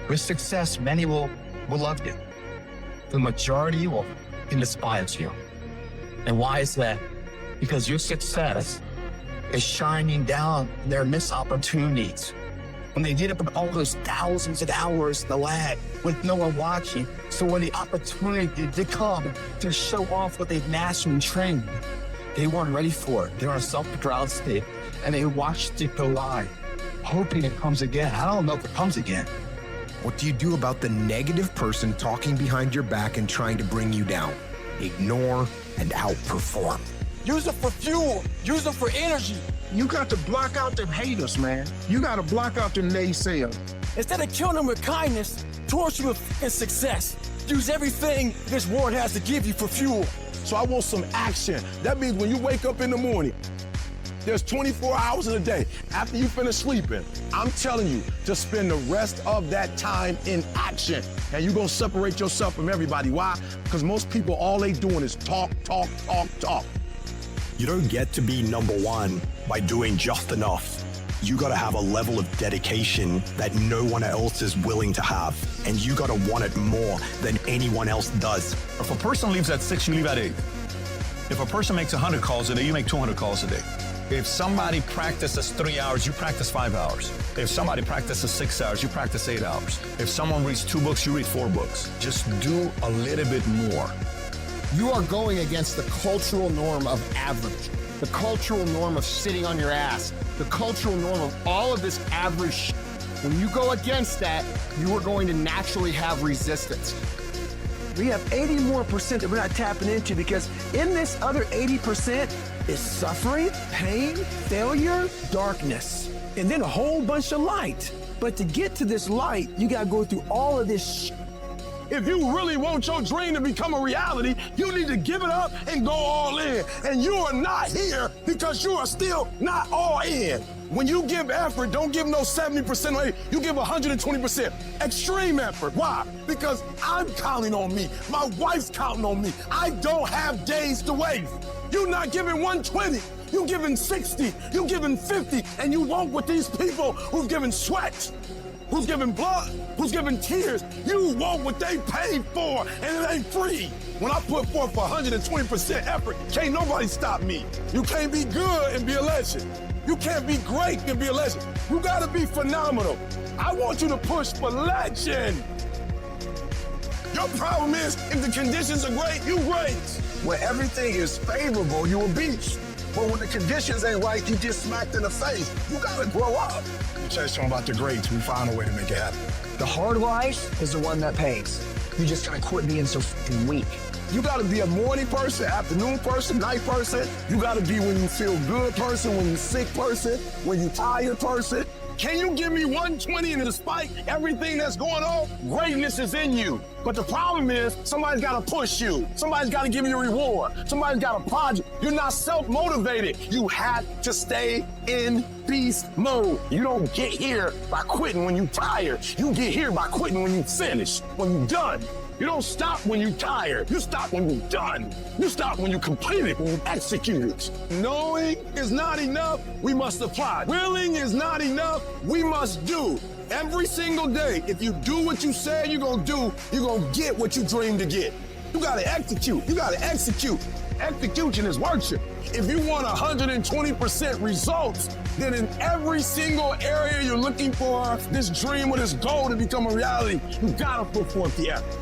With success, many will love you. The majority will despise you. And why is that? Because your success is shining down their missed opportunities. When they did it for all those thousands of hours, the lag, with no one watching. So when the opportunity did come to show off what they've mastered and trained, they weren't ready for it. They were in a self-control state, and they watched it go by, hoping it comes again. I don't know if it comes again. What do you do about the negative person talking behind your back and trying to bring you down? Ignore and outperform. Use it for fuel. Use it for energy. You got to block out them haters, man. You got to block out them naysayers. Instead of killing them with kindness, torch them with success. Use everything this world has to give you for fuel. So I want some action. That means when you wake up in the morning, there's 24 hours in a day. After you finish sleeping, I'm telling you to spend the rest of that time in action. And you're gonna separate yourself from everybody. Why? Because most people, all they doing is talk, talk, talk, talk. You don't get to be number one by doing just enough. You gotta have a level of dedication that no one else is willing to have. And you gotta want it more than anyone else does. If a person leaves at 6, you leave at 8. If a person makes 100 calls a day, you make 200 calls a day. If somebody practices 3 hours, you practice 5 hours. If somebody practices 6 hours, you practice 8 hours. If someone reads 2 books, you read 4 books. Just do a little bit more. You are going against the cultural norm of average, the cultural norm of sitting on your ass, the cultural norm of all of this average shit. When you go against that, you are going to naturally have resistance. We have 80% more that we're not tapping into, because in this other 80% is suffering, pain, failure, darkness, and then a whole bunch of light. But to get to this light, you gotta go through all of this shit. If you really want your dream to become a reality, you need to give it up and go all in. And you are not here because you are still not all in. When you give effort, don't give no 70% or 80%. You give 120%. Extreme effort. Why? Because I'm counting on me. My wife's counting on me. I don't have days to waste. You're not giving 120. You're giving 60. You're giving 50. And you walk with these people who've given sweat, who's giving blood, who's giving tears. You want what they paid for, and it ain't free. When I put forth 120% effort, can't nobody stop me. You can't be good and be a legend. You can't be great and be a legend. You gotta be phenomenal. I want you to push for legend. Your problem is, if the conditions are great, you great. When everything is favorable, you a beast. But when the conditions ain't right, you get smacked in the face. You gotta grow up. You say something about the greats, we find a way to make it happen. The hard life is the one that pays. You just gotta quit being so fucking weak. You gotta be a morning person, afternoon person, night person. You gotta be when you feel good person, when you sick person, when you tired person. Can you give me 120 and despite everything that's going on, greatness is in you. But the problem is somebody's gotta push you. Somebody's gotta give you a reward. Somebody's got a project. You're not self-motivated. You have to stay in beast mode. You don't get here by quitting when you're tired. You get here by quitting when you finish, when you're done. You don't stop when you're tired. You stop when you're done. You stop when you complete it, when you execute it. Knowing is not enough, we must apply. Willing is not enough, we must do. Every single day, if you do what you said you're gonna do, you're gonna get what you dreamed to get. You gotta execute, you gotta execute. Execution is worship. If you want 120% results, then in every single area you're looking for this dream or this goal to become a reality, you gotta put forth the effort.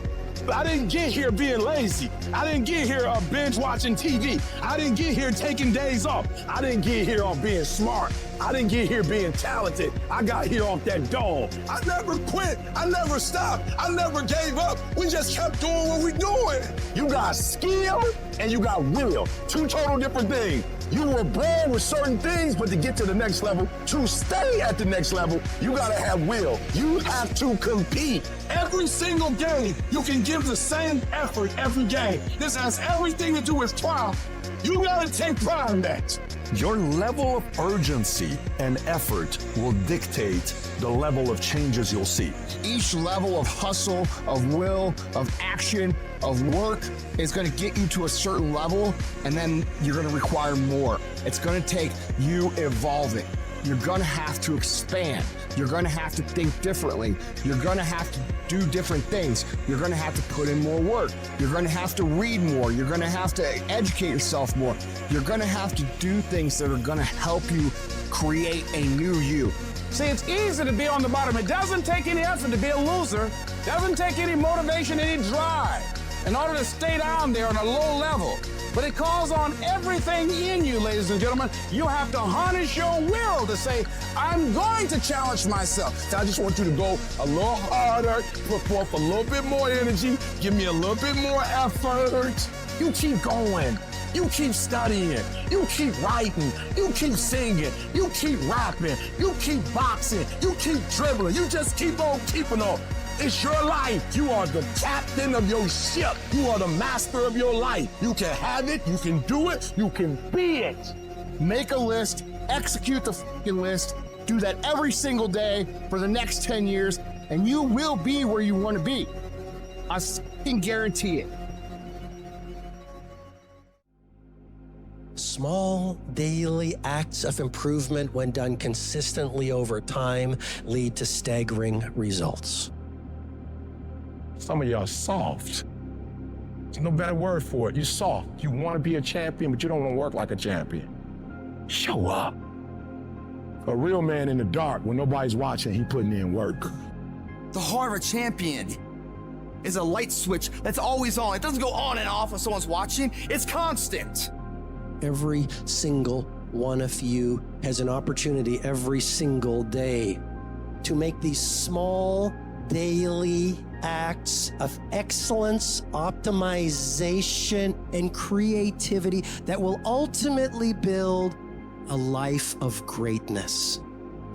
I didn't get here being lazy. I didn't get here binge watching TV. I didn't get here taking days off. I didn't get here off being smart. I didn't get here being talented. I got here off that dome. I never quit. I never stopped. I never gave up. We just kept doing what we're doing. You got skill and you got will. Two total different things. You were born with certain things, but to get to the next level, to stay at the next level, you gotta have will. You have to compete. Every single game, you can give the same effort every game. This has everything to do with trial. You gotta take pride in that. Your level of urgency and effort will dictate the level of changes you'll see. Each level of hustle, of will, of action, of work is going to get you to a certain level, and then you're going to require more. It's going to take you evolving. you're gonna have to expand. You're gonna have to think differently. You're gonna have to do different things. You're gonna have to put in more work. You're gonna have to read more. You're gonna have to educate yourself more. You're gonna have to do things that are gonna help you create a new you. See, it's easy to be on the bottom. It doesn't take any effort to be a loser. It doesn't take any motivation, any drive in order to stay down there on a low level. But it calls on everything in you, ladies and gentlemen. You have to harness your will to say, I'm going to challenge myself. So I just want you to go a little harder, put forth a little bit more energy, give me a little bit more effort. You keep going. You keep studying, you keep writing, you keep singing, you keep rapping, you keep boxing, you keep dribbling, you just keep on keeping on. It's your life. You are the captain of your ship. You are the master of your life. You can have it, you can do it, you can be it. Make a list, execute the fucking list, do that every single day for the next 10 years, and you will be where you want to be. I fucking guarantee it. Small daily acts of improvement, when done consistently over time, lead to staggering results. Some of y'all soft. There's no better word for it. You're soft. You want to be a champion, but you don't want to work like a champion. Show up. A real man in the dark, when nobody's watching, he putting in work. The heart of a champion is a light switch that's always on. It doesn't go on and off when someone's watching. It's constant. Every single one of you has an opportunity every single day to make these small daily acts of excellence, optimization, and creativity that will ultimately build a life of greatness.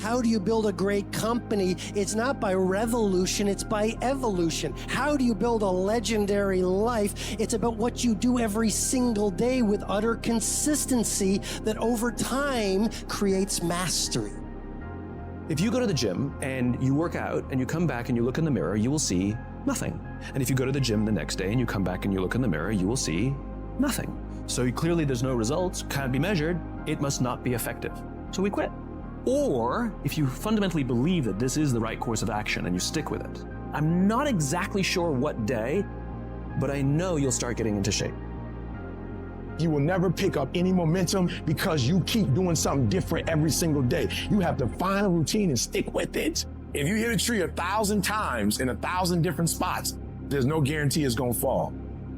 How do you build a great company? It's not by revolution, it's by evolution. How do you build a legendary life? It's about what you do every single day with utter consistency that over time creates mastery. If you go to the gym and you work out and you come back and you look in the mirror, you will see nothing. And if you go to the gym the next day and you come back and you look in the mirror, you will see nothing. So clearly there's no results, can't be measured, it must not be effective. So we quit. Or if you fundamentally believe that this is the right course of action and you stick with it, I'm not exactly sure what day, but I know you'll start getting into shape. You will never pick up any momentum because you keep doing something different every single day. You have to find a routine and stick with it. If you hit a tree 1,000 times in 1,000 different spots, there's no guarantee it's gonna fall.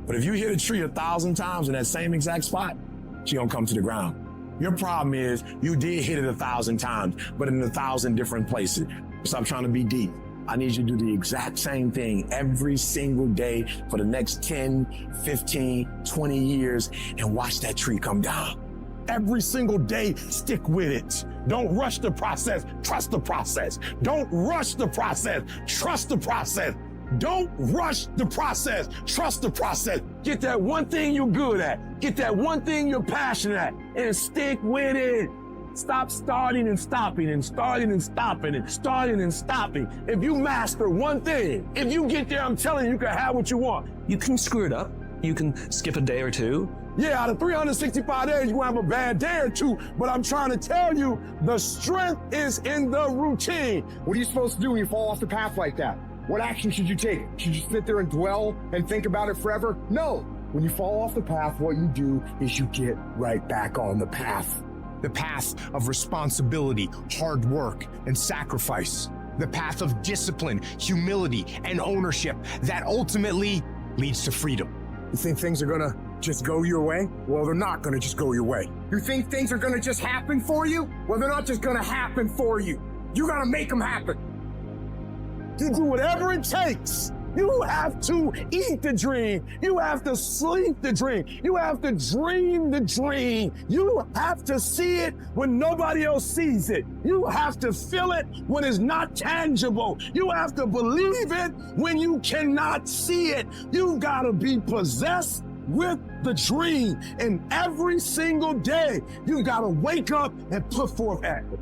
But if you hit a tree 1,000 times in that same exact spot, she gonna come to the ground. Your problem is you did hit it 1,000 times, but in 1,000 different places. Stop trying to be deep. I need you to do the exact same thing every single day for the next 10, 15, 20 years and watch that tree come down. Every single day, stick with it. Don't rush the process, trust the process. Don't rush the process, trust the process. Don't rush the process, trust the process. Get that one thing you're good at. Get that one thing you're passionate at and stick with it. Stop starting and stopping and starting and stopping and starting and stopping. If you master one thing, if you get there, I'm telling you, you can have what you want. You can screw it up. You can skip a day or two. Yeah, out of 365 days, you're gonna have a bad day or two, but I'm trying to tell you, the strength is in the routine. What are you supposed to do when you fall off the path like that? What action should you take? Should you sit there and dwell and think about it forever? No. When you fall off the path, what you do is you get right back on the path. The path of responsibility, hard work, and sacrifice. The path of discipline, humility, and ownership that ultimately leads to freedom. You think things are gonna just go your way? Well, they're not gonna just go your way. You think things are gonna just happen for you? Well, they're not just gonna happen for you. You gotta make them happen. You do whatever it takes. You have to eat the dream. You have to sleep the dream. You have to dream the dream. You have to see it when nobody else sees it. You have to feel it when it's not tangible. You have to believe it when you cannot see it. You gotta be possessed with the dream. And every single day, you gotta wake up and put forth effort.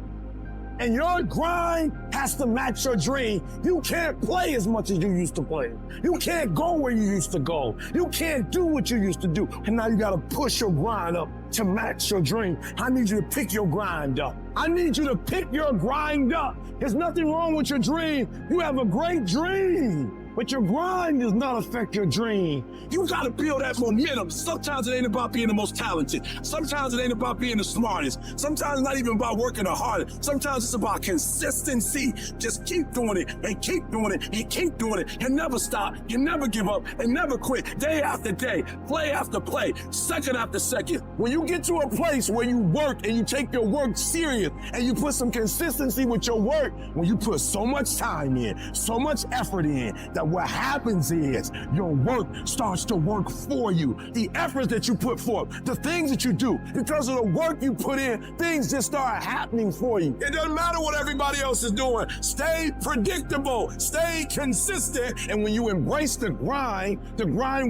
And your grind has to match your dream. You can't play as much as you used to play. You can't go where you used to go. You can't do what you used to do. And now you gotta push your grind up to match your dream. I need you to pick your grind up. I need you to pick your grind up. There's nothing wrong with your dream. You have a great dream. But your grind does not affect your dream. You gotta build that momentum. Sometimes it ain't about being the most talented. Sometimes it ain't about being the smartest. Sometimes it's not even about working the hardest. Sometimes it's about consistency. Just keep doing it and keep doing it and keep doing it and never stop. You never give up and never quit. Day after day, play after play, second after second. When you get to a place where you work and you take your work serious and you put some consistency with your work, when you put so much time in, so much effort in, that what happens is your work starts to work for you. The efforts that you put forth, the things that you do, because of the work you put in, things just start happening for you. It doesn't matter what everybody else is doing. Stay predictable, stay consistent, and when you embrace the grind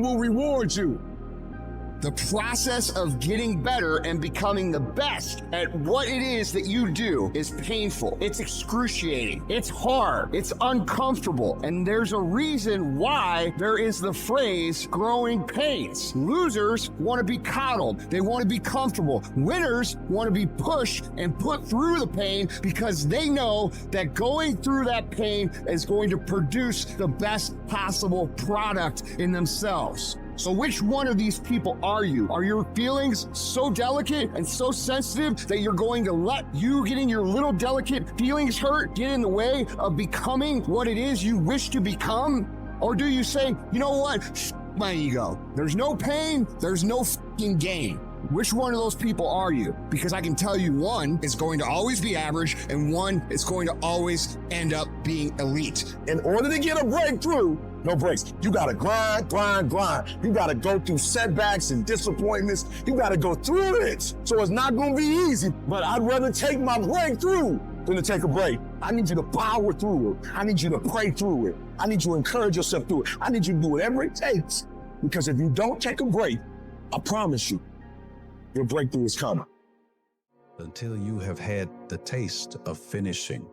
will reward you. The process of getting better and becoming the best at what it is that you do is painful. It's excruciating. It's hard. It's uncomfortable. And there's a reason why there is the phrase growing pains. Losers want to be coddled. They want to be comfortable. Winners want to be pushed and put through the pain because they know that going through that pain is going to produce the best possible product in themselves. So which one of these people are you? Are your feelings so delicate and so sensitive that you're going to let you getting your little delicate feelings hurt get in the way of becoming what it is you wish to become? Or do you say, you know what, my ego. There's no pain, there's no fucking gain. Which one of those people are you? Because I can tell you one is going to always be average and one is going to always end up being elite. In order to get a breakthrough, no breaks. You gotta grind. You gotta go through setbacks and disappointments. You gotta go through it. So it's not gonna be easy, but I'd rather take my breakthrough than to take a break. I need you to power through it. I need you to pray through it. I need you to encourage yourself through it. I need you to do whatever it takes. Because if you don't take a break, I promise you, your breakthrough is coming. Until you have had the taste of finishing,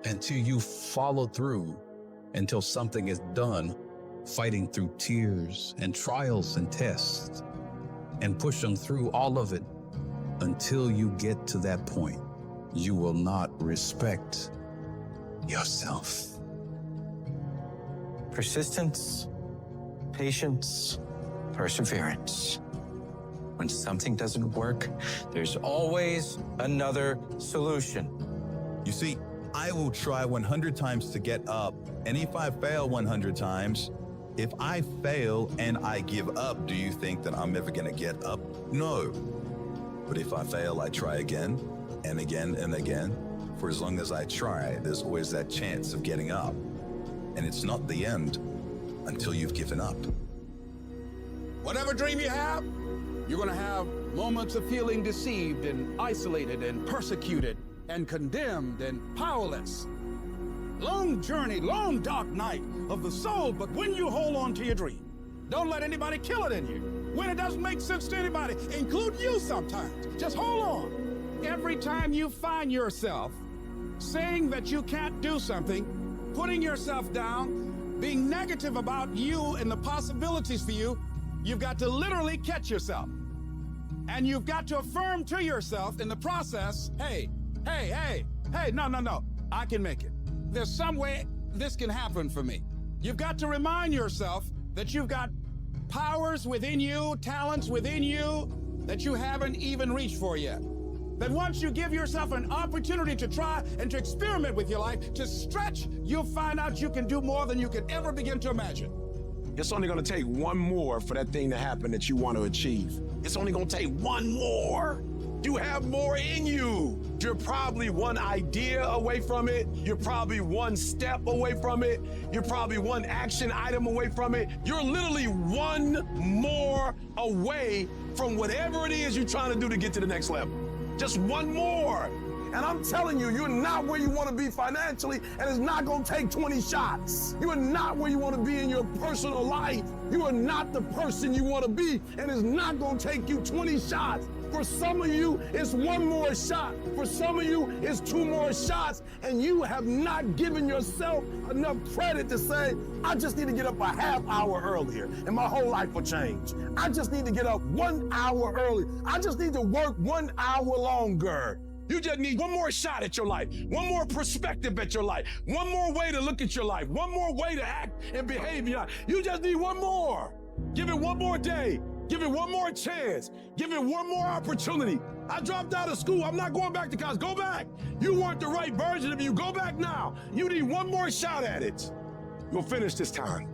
until you follow through, until something is done, fighting through tears and trials and tests and pushing through all of it, until you get to that point, you will not respect yourself. Persistence, patience, perseverance. When something doesn't work, there's always another solution. You see, I will try 100 times to get up, and if I fail 100 times, if I fail and I give up, do you think that I'm ever gonna get up? No. But if I fail, I try again and again and again. For as long as I try, there's always that chance of getting up. And it's not the end until you've given up. Whatever dream you have, you're gonna have moments of feeling deceived and isolated and persecuted and condemned and powerless. Long journey, long dark night of the soul, but when you hold on to your dream, don't let anybody kill it in you. When it doesn't make sense to anybody, including you sometimes, just hold on. Every time you find yourself saying that you can't do something, putting yourself down, being negative about you and the possibilities for you, you've got to literally catch yourself. And you've got to affirm to yourself in the process, hey, no, I can make it. There's some way this can happen for me. You've got to remind yourself that you've got powers within you, talents within you that you haven't even reached for yet. That once you give yourself an opportunity to try and to experiment with your life, to stretch, you'll find out you can do more than you could ever begin to imagine. It's only gonna take one more for that thing to happen that you want to achieve. It's only gonna take one more. You have more in you. You're probably one idea away from it. You're probably one step away from it. You're probably one action item away from it. You're literally one more away from whatever it is you're trying to do to get to the next level. Just one more. And I'm telling you, you're not where you want to be financially, and it's not going to take 20 shots. You are not where you want to be in your personal life. You are not the person you want to be, and it's not going to take you 20 shots. For some of you, it's one more shot. For some of you, it's two more shots, and you have not given yourself enough credit to say, I just need to get up a half hour earlier, and my whole life will change. I just need to get up 1 hour early. I just need to work 1 hour longer. You just need one more shot at your life, one more perspective at your life, one more way to look at your life, one more way to act and behave in your life. You just need one more. Give it one more day. Give it one more chance. Give it one more opportunity. I dropped out of school. I'm not going back to college. Go back. You weren't the right version of you. Go back now. You need one more shot at it. You'll finish this time.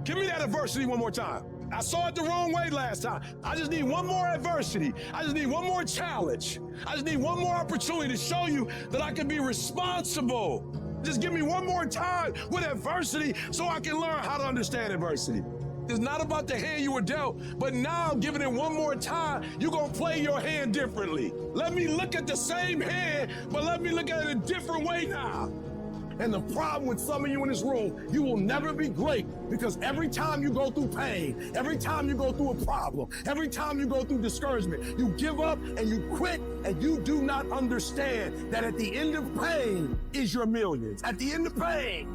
Give me that adversity one more time. I saw it the wrong way last time. I just need one more adversity. I just need one more challenge. I just need one more opportunity to show you that I can be responsible. Just give me one more time with adversity so I can learn how to understand adversity. It's not about the hand you were dealt, but now giving it one more time, you're gonna play your hand differently. Let me look at the same hand, but let me look at it a different way now. And the problem with some of you in this room, you will never be great because every time you go through pain, every time you go through a problem, every time you go through discouragement, you give up and you quit and you do not understand that at the end of pain is your millions. At the end of pain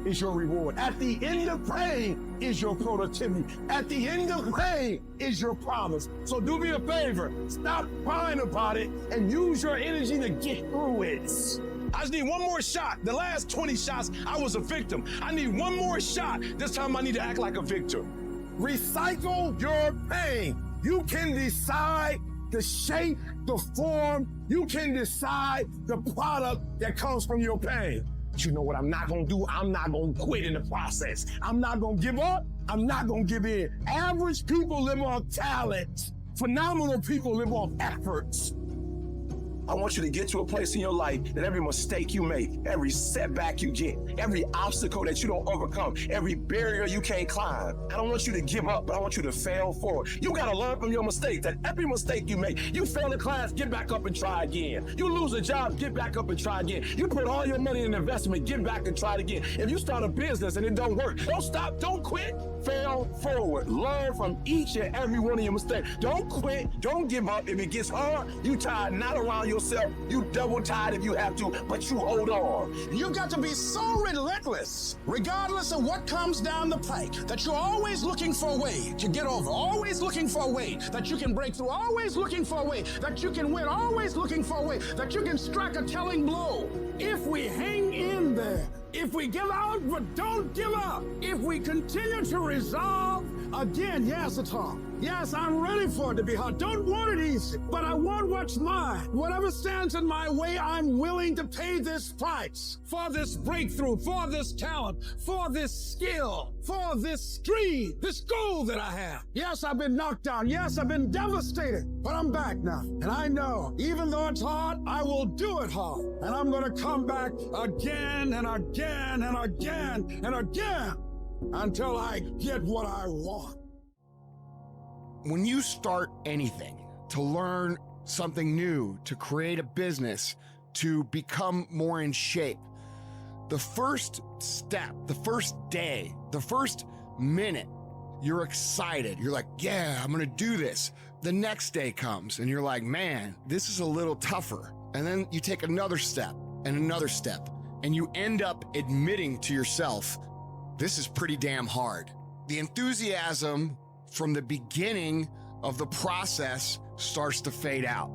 is your reward. At the end of pain is your productivity. At the end of pain is your promise. So do me a favor, stop crying about it and use your energy to get through it. I just need one more shot. The last 20 shots, I was a victim. I need one more shot. This time I need to act like a victor. Recycle your pain. You can decide the shape, the form. You can decide the product that comes from your pain. But you know what I'm not gonna do? I'm not gonna quit in the process. I'm not gonna give up. I'm not gonna give in. Average people live on talent. Phenomenal people live on efforts. I want you to get to a place in your life that every mistake you make, every setback you get, every obstacle that you don't overcome, every barrier you can't climb, I don't want you to give up, but I want you to fail forward. You gotta learn from your mistakes, that every mistake you make, you fail in class, get back up and try again. You lose a job, get back up and try again. You put all your money in investment, get back and try it again. If you start a business and it don't work, don't stop, don't quit, fail forward. Learn from each and every one of your mistakes. Don't quit, don't give up. If it gets hard, you tie a knot around yourself. You double tied if you have to, but you hold on. You've got to be so relentless, regardless of what comes down the pike, that you're always looking for a way to get over, always looking for a way that you can break through, always looking for a way that you can win, always looking for a way that you can strike a telling blow. If we hang in there, if we give out but don't give up, if we continue to resolve, again, yes, it's hard. Yes, I'm ready for it to be hard. Don't want it easy, but I want what's mine. Whatever stands in my way, I'm willing to pay this price for this breakthrough, for this talent, for this skill, for this dream, this goal that I have. Yes, I've been knocked down. Yes, I've been devastated, but I'm back now. And I know, even though it's hard, I will do it hard. And I'm going to come back again and again and again and again until I get what I want. When you start anything, to learn something new, to create a business, to become more in shape, the first step, the first day, the first minute, you're excited. You're like, yeah, I'm gonna do this. The next day comes and you're like, man, this is a little tougher. And then you take another step and another step, and you end up admitting to yourself, this is pretty damn hard. The enthusiasm from the beginning of the process starts to fade out.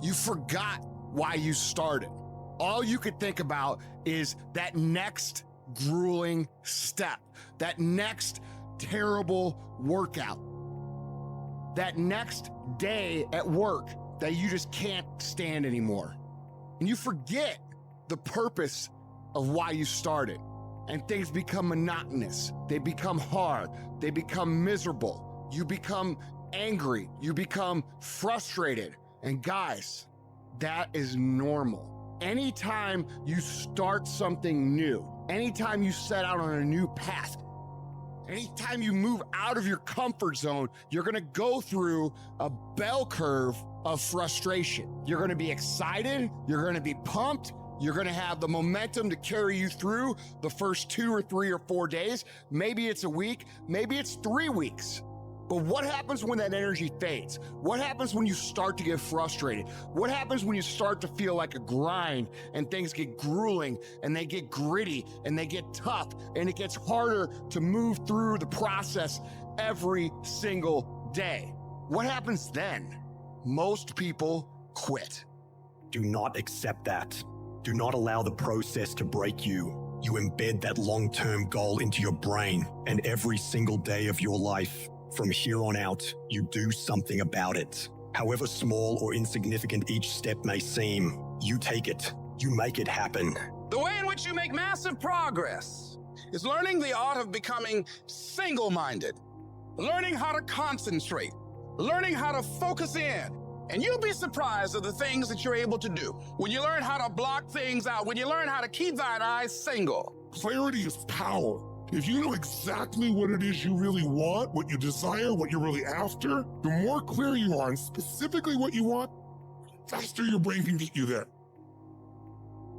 You forgot why you started. All you could think about is that next grueling step, that next terrible workout, that next day at work that you just can't stand anymore. And you forget the purpose of why you started. And things become monotonous. They become hard. They become miserable. You become angry. You become frustrated. And guys, that is normal. Anytime you start something new, anytime you set out on a new path, anytime you move out of your comfort zone, you're gonna go through a bell curve of frustration. You're gonna be excited. You're gonna be pumped. You're gonna have the momentum to carry you through the first 2 or 3 or 4 days. Maybe it's a week. Maybe it's 3 weeks. But what happens when that energy fades? What happens when you start to get frustrated? What happens when you start to feel like a grind and things get grueling and they get gritty and they get tough and it gets harder to move through the process every single day? What happens then? Most people quit. Do not accept that. Do not allow the process to break you. You embed that long-term goal into your brain, and every single day of your life, from here on out, you do something about it. However small or insignificant each step may seem, you take it. You make it happen. The way in which you make massive progress is learning the art of becoming single-minded, learning how to concentrate, learning how to focus in. And you'll be surprised at the things that you're able to do when you learn how to block things out, when you learn how to keep thine eyes single. Clarity is power. If you know exactly what it is you really want, what you desire, what you're really after, the more clear you are on specifically what you want, the faster your brain can get you there.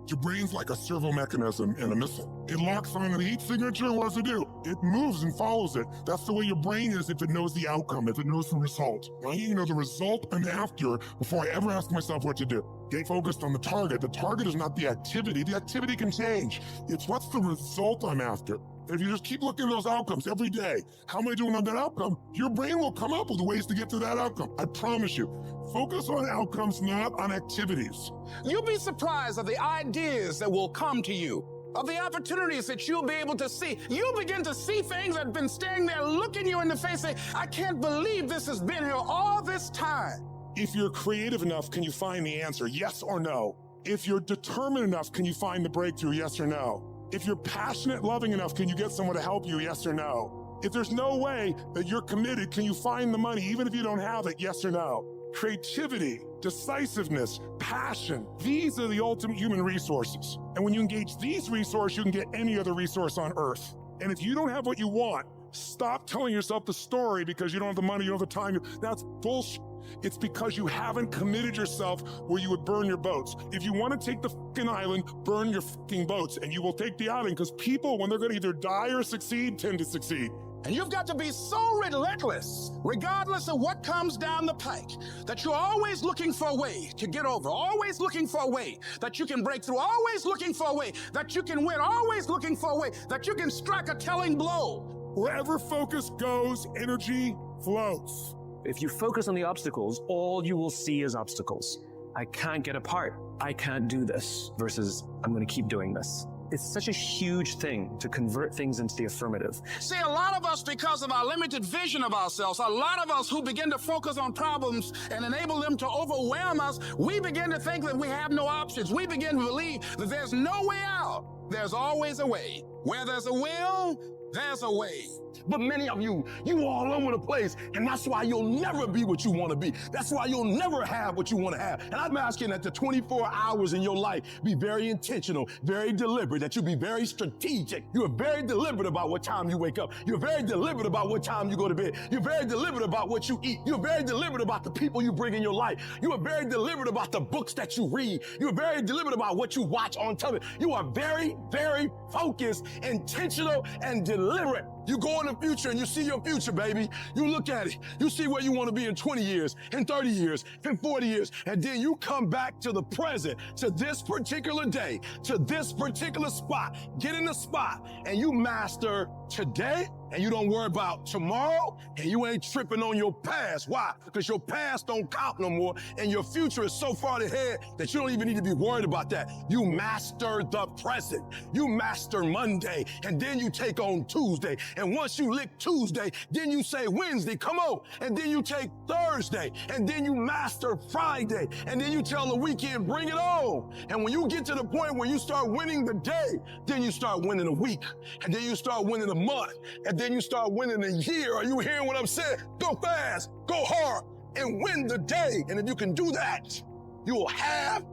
Your brain's like a servo mechanism in a missile. It locks on to the heat signature, and what does it do? It moves and follows it. That's the way your brain is if it knows the outcome, if it knows the result. I need to know the result I'm after before I ever ask myself what to do. Get focused on the target. The target is not the activity. The activity can change. It's what's the result I'm after. If you just keep looking at those outcomes every day, how am I doing on that outcome? Your brain will come up with ways to get to that outcome. I promise you. Focus on outcomes, not on activities. You'll be surprised at the ideas that will come to you, of the opportunities that you'll be able to see. You'll begin to see things that have been standing there looking you in the face saying, I can't believe this has been here all this time. If you're creative enough, can you find the answer? Yes or no? If you're determined enough, can you find the breakthrough? Yes or no? If you're passionate, loving enough, can you get someone to help you? Yes or no? If there's no way that you're committed, can you find the money even if you don't have it? Yes or no? Creativity, decisiveness, passion, these are the ultimate human resources. And when you engage these resources, you can get any other resource on earth. And if you don't have what you want, stop telling yourself the story because you don't have the money, you don't have the time. That's bullshit. It's because you haven't committed yourself where you would burn your boats. If you want to take the fucking island, burn your fucking boats, and you will take the island because people, when they're going to either die or succeed, tend to succeed. And you've got to be so relentless, regardless of what comes down the pike, that you're always looking for a way to get over, always looking for a way that you can break through, always looking for a way that you can win, always looking for a way that you can strike a telling blow. Wherever focus goes, energy flows. If you focus on the obstacles, all you will see is obstacles. I can't get apart. I can't do this versus I'm going to keep doing this. It's such a huge thing to convert things into the affirmative. See, a lot of us, because of our limited vision of ourselves, a lot of us who begin to focus on problems and enable them to overwhelm us, we begin to think that we have no options. We begin to believe that there's no way out. There's always a way. Where there's a will, there's a way. But many of you all over the place, and that's why you'll never be what you want to be. That's why you'll never have what you want to have. And I'm asking that the 24 hours in your life be very intentional, very deliberate, that you be very strategic. You're very deliberate about what time you wake up. You're very deliberate about what time you go to bed. You're very deliberate about what you eat. You're very deliberate about the people you bring in your life. You are very deliberate about the books that you read. You're very deliberate about what you watch on television. You are very, very focused, intentional, and deliberate. You go in the future and you see your future, baby. You look at it. You see where you want to be in 20 years, in 30 years, in 40 years. And then you come back to the present, to this particular day, to this particular spot. Get in the spot and you master today, and you don't worry about tomorrow, and you ain't tripping on your past. Why? Because your past don't count no more, and your future is so far ahead that you don't even need to be worried about that. You master the present. You master Monday, and then you take on Tuesday. And once you lick Tuesday, then you say Wednesday, come on. And then you take Thursday, and then you master Friday, and then you tell the weekend, bring it on. And when you get to the point where you start winning the day, then you start winning a week, and then you start winning a month, and then you start winning a year. Are you hearing what I'm saying? Go fast, go hard, and win the day. And if you can do that, you will have,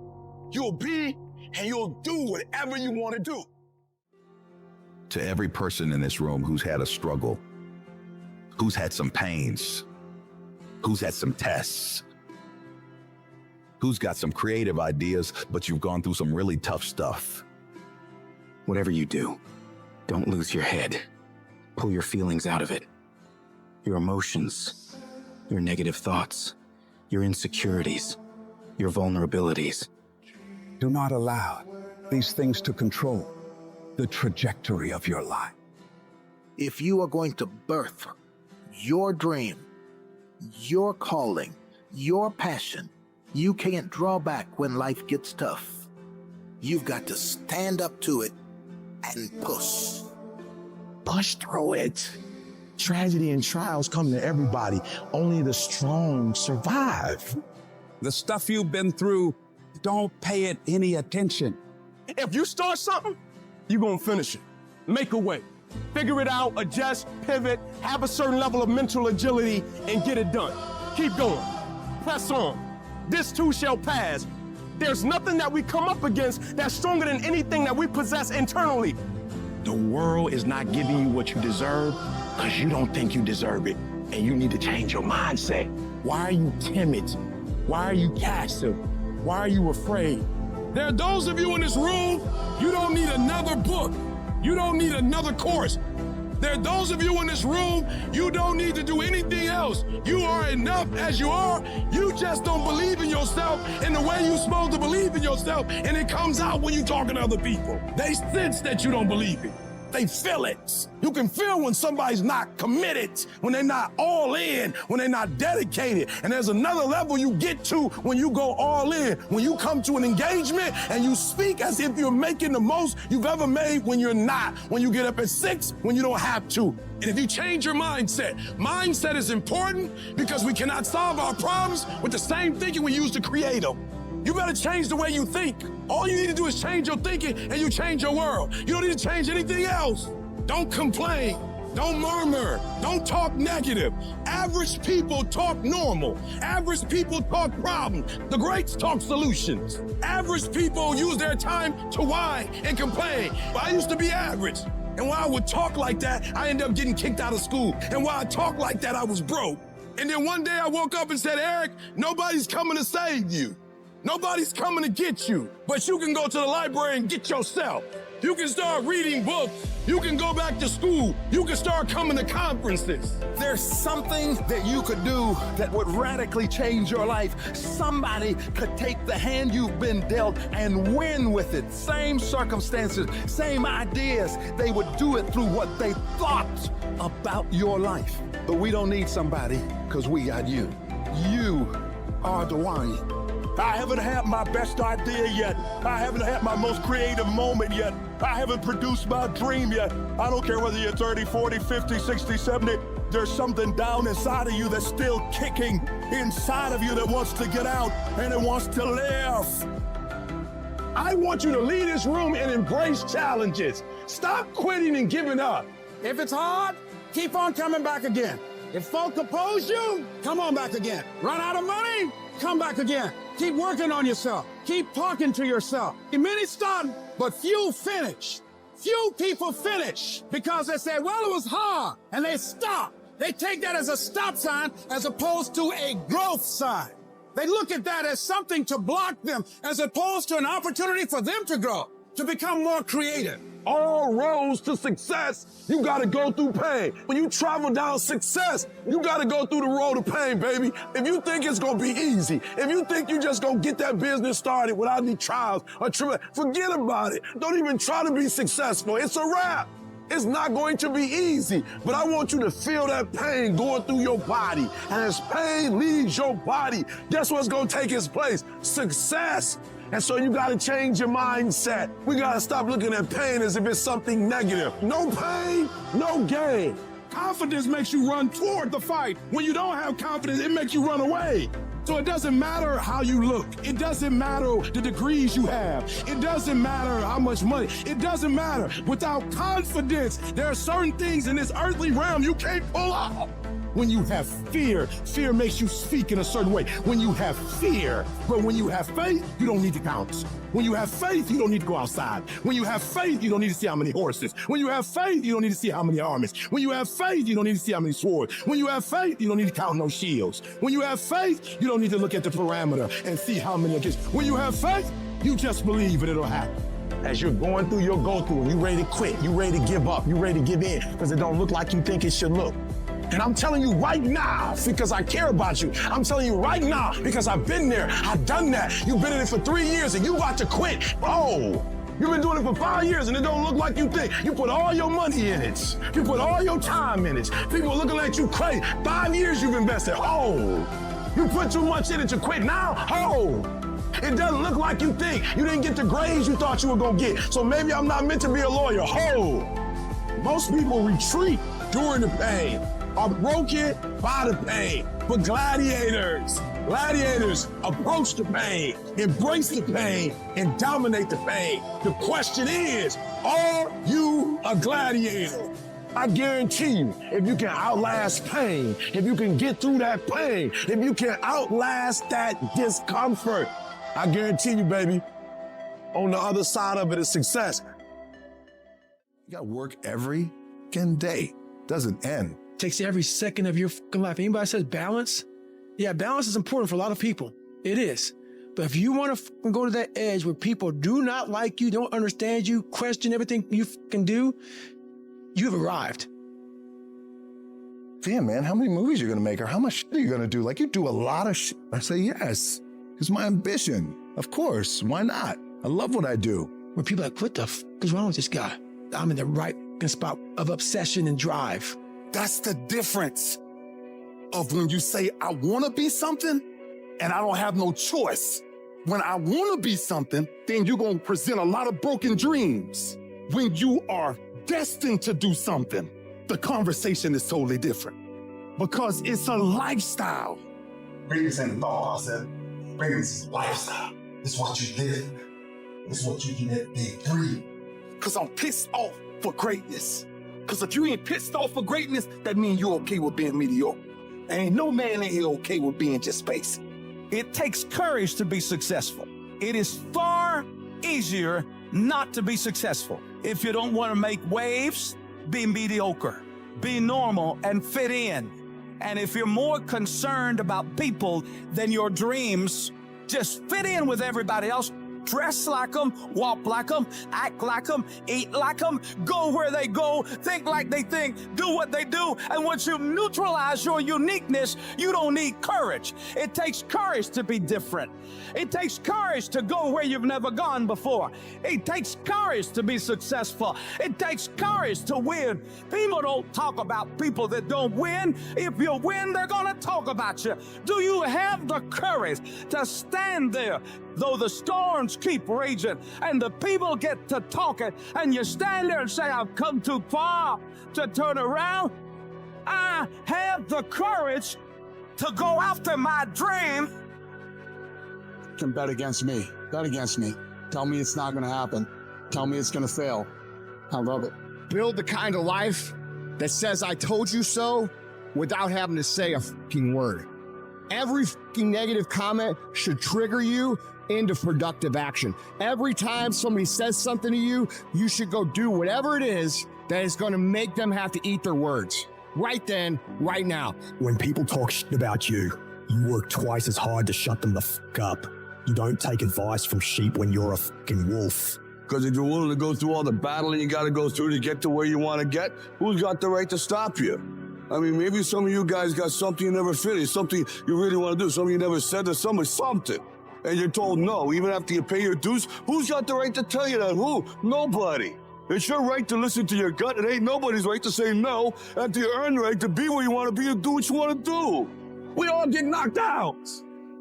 you'll be, and you'll do whatever you want to do. To every person in this room who's had a struggle, who's had some pains, who's had some tests, who's got some creative ideas, but you've gone through some really tough stuff. Whatever you do, don't lose your head. Pull your feelings out of it. your emotions, your negative thoughts, your insecurities, your vulnerabilities. Do not allow these things to control the trajectory of your life. If you are going to birth your dream, your calling, your passion, you can't draw back when life gets tough. You've got to stand up to it and push. Push through it. Tragedy and trials come to everybody. Only the strong survive. The stuff you've been through, don't pay it any attention. If you start something, you're going to finish it. Make a way. Figure it out, adjust, pivot, have a certain level of mental agility, and get it done. Keep going. Press on. This too shall pass. There's nothing that we come up against that's stronger than anything that we possess internally. The world is not giving you what you deserve because you don't think you deserve it, and you need to change your mindset. Why are you timid? Why are you passive? Why are you afraid? There are those of you in this room, you don't need another book. You don't need another course. There are those of you in this room, you don't need to do anything else. You are enough as you are. You just don't believe in yourself in the way you're supposed to believe in yourself, and it comes out when you're talking to other people. They sense that you don't believe it. They feel it. You can feel when somebody's not committed, when they're not all in, when they're not dedicated. And there's another level you get to when you go all in. When you come to an engagement and you speak as if you're making the most you've ever made when you're not. When you get up at 6, when you don't have to. And if you change your mindset is important because we cannot solve our problems with the same thinking we use to create them. You better change the way you think. All you need to do is change your thinking and you change your world. You don't need to change anything else. Don't complain. Don't murmur. Don't talk negative. Average people talk normal. Average people talk problems. The greats talk solutions. Average people use their time to whine and complain. But I used to be average. And when I would talk like that, I ended up getting kicked out of school. And when I talked like that, I was broke. And then one day I woke up and said, Eric, nobody's coming to save you. Nobody's coming to get you, but you can go to the library and get yourself. You can start reading books. You can go back to school. You can start coming to conferences. There's something that you could do that would radically change your life. Somebody could take the hand you've been dealt and win with it. Same circumstances, same ideas. They would do it through what they thought about your life. But we don't need somebody because we got you. You are the one. I haven't had my best idea yet. I haven't had my most creative moment yet. I haven't produced my dream yet. I don't care whether you're 30, 40, 50, 60, 70. There's something down inside of you that's still kicking inside of you that wants to get out and it wants to live. I want you to leave this room and embrace challenges. Stop quitting and giving up. If it's hard, keep on coming back again. If folk oppose you, come on back again. Run out of money? Come back again. Keep working on yourself. Keep talking to yourself. Many start, but few finish. Few people finish because they say, well, it was hard, and they stop. They take that as a stop sign as opposed to a growth sign. They look at that as something to block them as opposed to an opportunity for them to grow, to become more creative. All roads to success, you gotta go through pain. When you travel down success, you gotta go through the road of pain, baby. If you think it's gonna be easy, if you think you just gonna get that business started without any trials or tribulations, forget about it. Don't even try to be successful. It's a wrap. It's not going to be easy, but I want you to feel that pain going through your body. And as pain leaves your body, guess what's gonna take its place? Success. And so you gotta change your mindset. We gotta stop looking at pain as if it's something negative. No pain, no gain. Confidence makes you run toward the fight. When you don't have confidence, it makes you run away. So it doesn't matter how you look. It doesn't matter the degrees you have. It doesn't matter how much money. It doesn't matter. Without confidence, there are certain things in this earthly realm you can't pull off. When you have fear, fear makes you speak in a certain way. When you have fear, but when you have faith, you don't need to count. When you have faith, you don't need to go outside. When you have faith, you don't need to see how many horses. When you have faith, you don't need to see how many armies. When you have faith, you don't need to see how many swords. When you have faith, you don't need to count no shields. When you have faith, you don't need to look at the parameter and see how many against. When you have faith, you just believe and it'll happen. As you're going through your go-through, you ready to quit, you ready to give up, you ready to give in because it don't look like you think it should look. And I'm telling you right now, because I care about you. I'm telling you right now, because I've been there. I've done that. You've been in it for 3 years and you about to quit. Oh, you've been doing it for 5 years and it don't look like you think. You put all your money in it. You put all your time in it. People are looking at you crazy. 5 years you've invested. Oh, you put too much in it to quit now. Oh, it doesn't look like you think. You didn't get the grades you thought you were gonna get. So maybe I'm not meant to be a lawyer. Oh, most people retreat during the pain, are broken by the pain. But gladiators approach the pain, embrace the pain, and dominate the pain. The question is, are you a gladiator? I guarantee you, if you can outlast pain, if you can get through that pain, if you can outlast that discomfort, I guarantee you, baby, on the other side of it is success. You got to work every day. Doesn't end. Takes every second of your fucking life. Anybody says balance? Yeah, balance is important for a lot of people. It is. But if you want to go to that edge where people do not like you, don't understand you, question everything you can do, you've arrived. Yeah, man, how many movies are you going to make or how much shit are you going to do? Like, you do a lot of shit. I say yes. It's my ambition. Of course. Why not? I love what I do. When people are like, what the f is wrong with this guy? I'm in the right spot of obsession and drive. That's the difference of when you say, I want to be something and I don't have no choice. When I want to be something, then you're going to present a lot of broken dreams. When you are destined to do something, the conversation is totally different because it's a lifestyle. Greatness ain't a thought process. Greatness is a lifestyle. It's what you live. It's what you can breathe. Because I'm pissed off for greatness. Because if you ain't pissed off for greatness, that means you're okay with being mediocre. Ain't no man in here okay with being just basic. It takes courage to be successful. It is far easier not to be successful. If you don't want to make waves, be mediocre, be normal and fit in. And if you're more concerned about people than your dreams, just fit in with everybody else. Dress like them, walk like them, act like them, eat like them, go where they go, think like they think, do what they do. And once you neutralize your uniqueness, you don't need courage. It takes courage to be different. It takes courage to go where you've never gone before. It takes courage to be successful. It takes courage to win. People don't talk about people that don't win. If you win, they're gonna talk about you. Do you have the courage to stand there though the storms keep raging and the people get to talking and you stand there and say, I've come too far to turn around? I have the courage to go after my dream. You can bet against me. Bet against me. Tell me it's not going to happen. Tell me it's going to fail. I love it. Build the kind of life that says, I told you so, without having to say a fucking word. Every fucking negative comment should trigger you into productive action. Every time somebody says something to you, you should go do whatever it is that is going to make them have to eat their words. Right then, right now. When people talk shit about you, you work twice as hard to shut them the fuck up. You don't take advice from sheep when you're a fucking wolf. Because if you're willing to go through all the battling you got to go through to get to where you want to get, who's got the right to stop you? I mean, maybe some of you guys got something you never finished, something you really want to do, something you never said to somebody, something. And you're told no, even after you pay your dues. Who's got the right to tell you that? Who? Nobody. It's your right to listen to your gut. It ain't nobody's right to say no after you earn the right to be where you want to be and do what you want to do. We all get knocked out.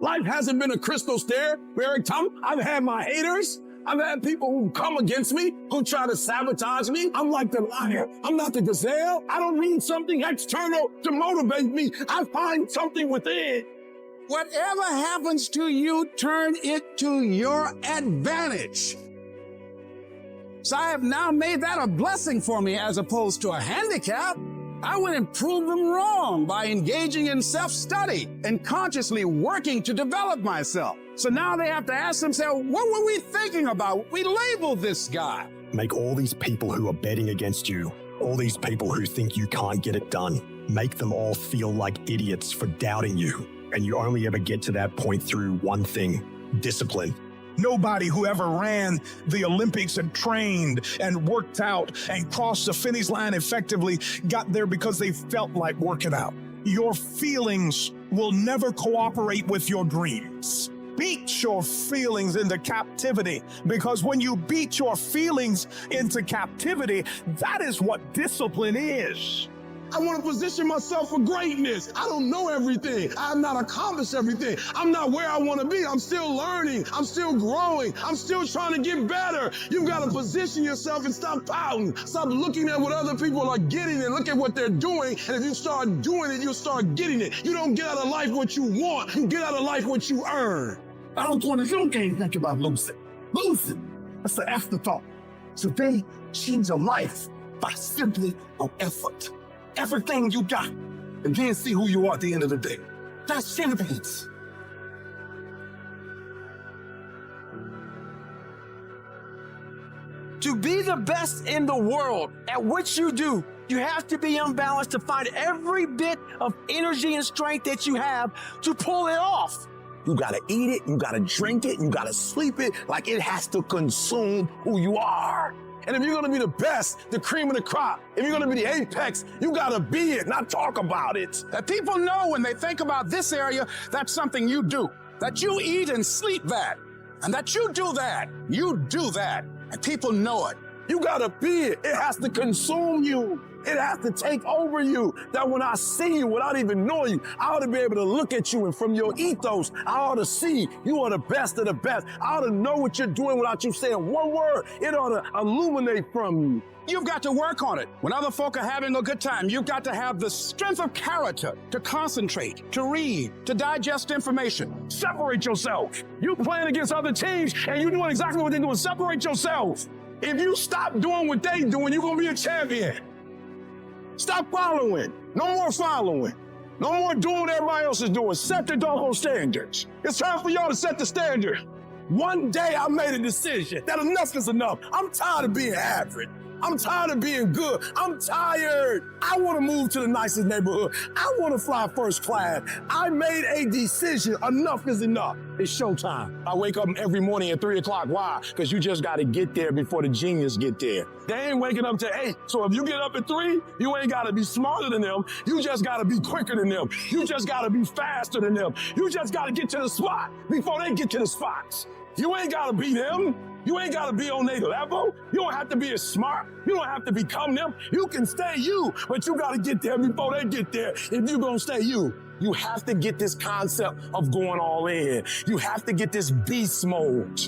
Life hasn't been a crystal stair. Every time I've had my haters. I've had people who come against me, who try to sabotage me. I'm like the lion. I'm not the gazelle. I don't need something external to motivate me. I find something within. Whatever happens to you, turn it to your advantage. So I have now made that a blessing for me as opposed to a handicap. I went and proved them wrong by engaging in self-study and consciously working to develop myself. So now they have to ask themselves, what were we thinking about? We labeled this guy. Make all these people who are betting against you, all these people who think you can't get it done, make them all feel like idiots for doubting you. And you only ever get to that point through one thing: discipline. Nobody who ever ran the Olympics and trained and worked out and crossed the finish line effectively got there because they felt like working out. Your feelings will never cooperate with your dreams. Beat your feelings into captivity, because when you beat your feelings into captivity, that is what discipline is. I want to position myself for greatness. I don't know everything. I have not accomplished everything. I'm not where I want to be. I'm still learning. I'm still growing. I'm still trying to get better. You've got to position yourself and stop pouting. Stop looking at what other people are getting and look at what they're doing. And if you start doing it, you'll start getting it. You don't get out of life what you want. You get out of life what you earn. I don't want to, you can't think about losing. Losing, that's the afterthought. So they change your life by simply on effort. Everything you got, and then see who you are at the end of the day. That's champions. To be the best in the world at what you do, you have to be unbalanced to find every bit of energy and strength that you have to pull it off. You gotta eat it, you gotta drink it, you gotta sleep it, like it has to consume who you are. And if you're gonna be the best, the cream of the crop, if you're gonna be the apex, you gotta be it, not talk about it. That people know when they think about this area, that's something you do. That you eat and sleep that. And that you do that. You do that. And people know it. You gotta be it. It has to consume you. It has to take over you. That when I see you without even knowing you, I ought to be able to look at you, and from your ethos, I ought to see you are the best of the best. I ought to know what you're doing without you saying one word. It ought to illuminate from you. You've got to work on it. When other folk are having a good time, you've got to have the strength of character to concentrate, to read, to digest information. Separate yourself. You playing against other teams and you doing exactly what they're doing. Separate yourself. If you stop doing what they doing, you're gonna be a champion. Stop following. No more following. No more doing what everybody else is doing. Set the doggone standards. It's time for y'all to set the standard. One day I made a decision that enough is enough. I'm tired of being average. I'm tired of being good. I'm tired. I want to move to the nicest neighborhood. I want to fly first class. I made a decision. Enough is enough. It's showtime. I wake up every morning at 3 o'clock. Why? Because you just got to get there before the genius get there. They ain't waking up till 8. So if you get up at 3, you ain't got to be smarter than them. You just got to be quicker than them. You just got to be faster than them. You just got to get to the spot before they get to the spots. You ain't got to be them. You ain't got to be on their level. You don't have to be as smart. You don't have to become them. You can stay you, but you got to get there before they get there. If you're going to stay you, you have to get this concept of going all in. You have to get this beast mode.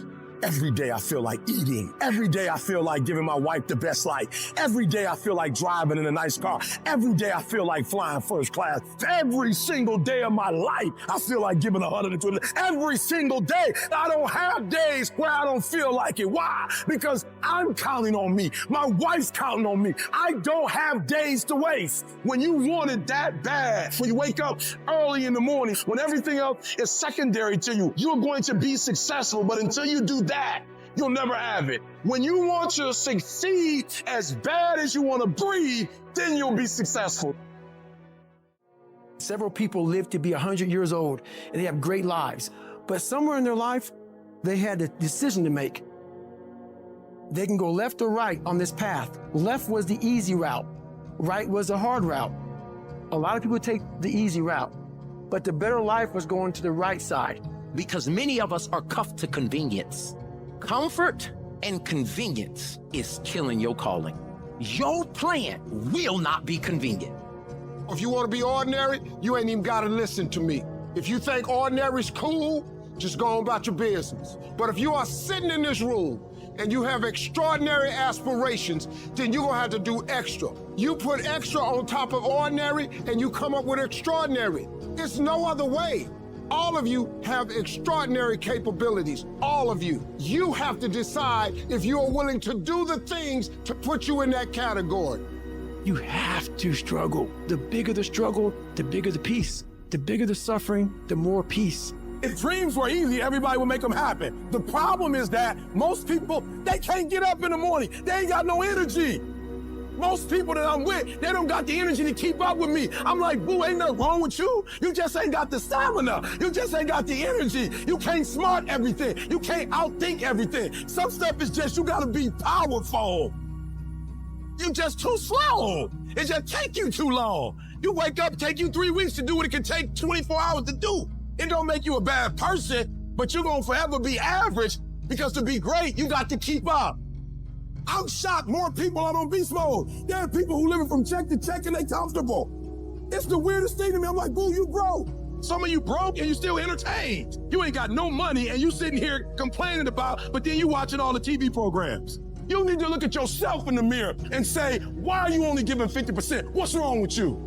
Every day I feel like eating. Every day I feel like giving my wife the best life. Every day I feel like driving in a nice car. Every day I feel like flying first class. Every single day of my life, I feel like giving 120. Every single day. I don't have days where I don't feel like it. Why? Because I'm counting on me. My wife's counting on me. I don't have days to waste. When you want it that bad, when you wake up early in the morning, when everything else is secondary to you, you're going to be successful. But until you do that, you'll never have it. When you want to succeed as bad as you want to breathe, then you'll be successful. Several people live to be 100 years old and they have great lives. But somewhere in their life, they had a decision to make. They can go left or right on this path. Left was the easy route. Right was the hard route. A lot of people take the easy route, but the better life was going to the right side. Because many of us are cuffed to convenience. Comfort and convenience is killing your calling. Your plan will not be convenient. If you want to be ordinary, you ain't even got to listen to me. If you think ordinary's cool, just go on about your business. But if you are sitting in this room and you have extraordinary aspirations, then you're gonna have to do extra. You put extra on top of ordinary and you come up with extraordinary. It's no other way. All of you have extraordinary capabilities, all of you. You have to decide if you are willing to do the things to put you in that category. You have to struggle. The bigger the struggle, the bigger the peace. The bigger the suffering, the more peace. If dreams were easy, everybody would make them happen. The problem is that most people, they can't get up in the morning. They ain't got no energy. Most people that I'm with, they don't got the energy to keep up with me. I'm like, boo, ain't nothing wrong with you. You just ain't got the stamina. You just ain't got the energy. You can't smart everything. You can't outthink everything. Some stuff is just, you gotta be powerful. You just too slow. It just take you too long. You wake up, take you 3 weeks to do what it can take 24 hours to do. It don't make you a bad person, but you're gonna forever be average because to be great, you got to keep up. I'm shocked more people are on beast mode. There are people who living from check to check and they comfortable. It's the weirdest thing to me. I'm like, boo, you broke. Some of you broke and you still entertained. You ain't got no money and you sitting here complaining about, but then you watching all the TV programs. You need to look at yourself in the mirror and say, why are you only giving 50%? What's wrong with you?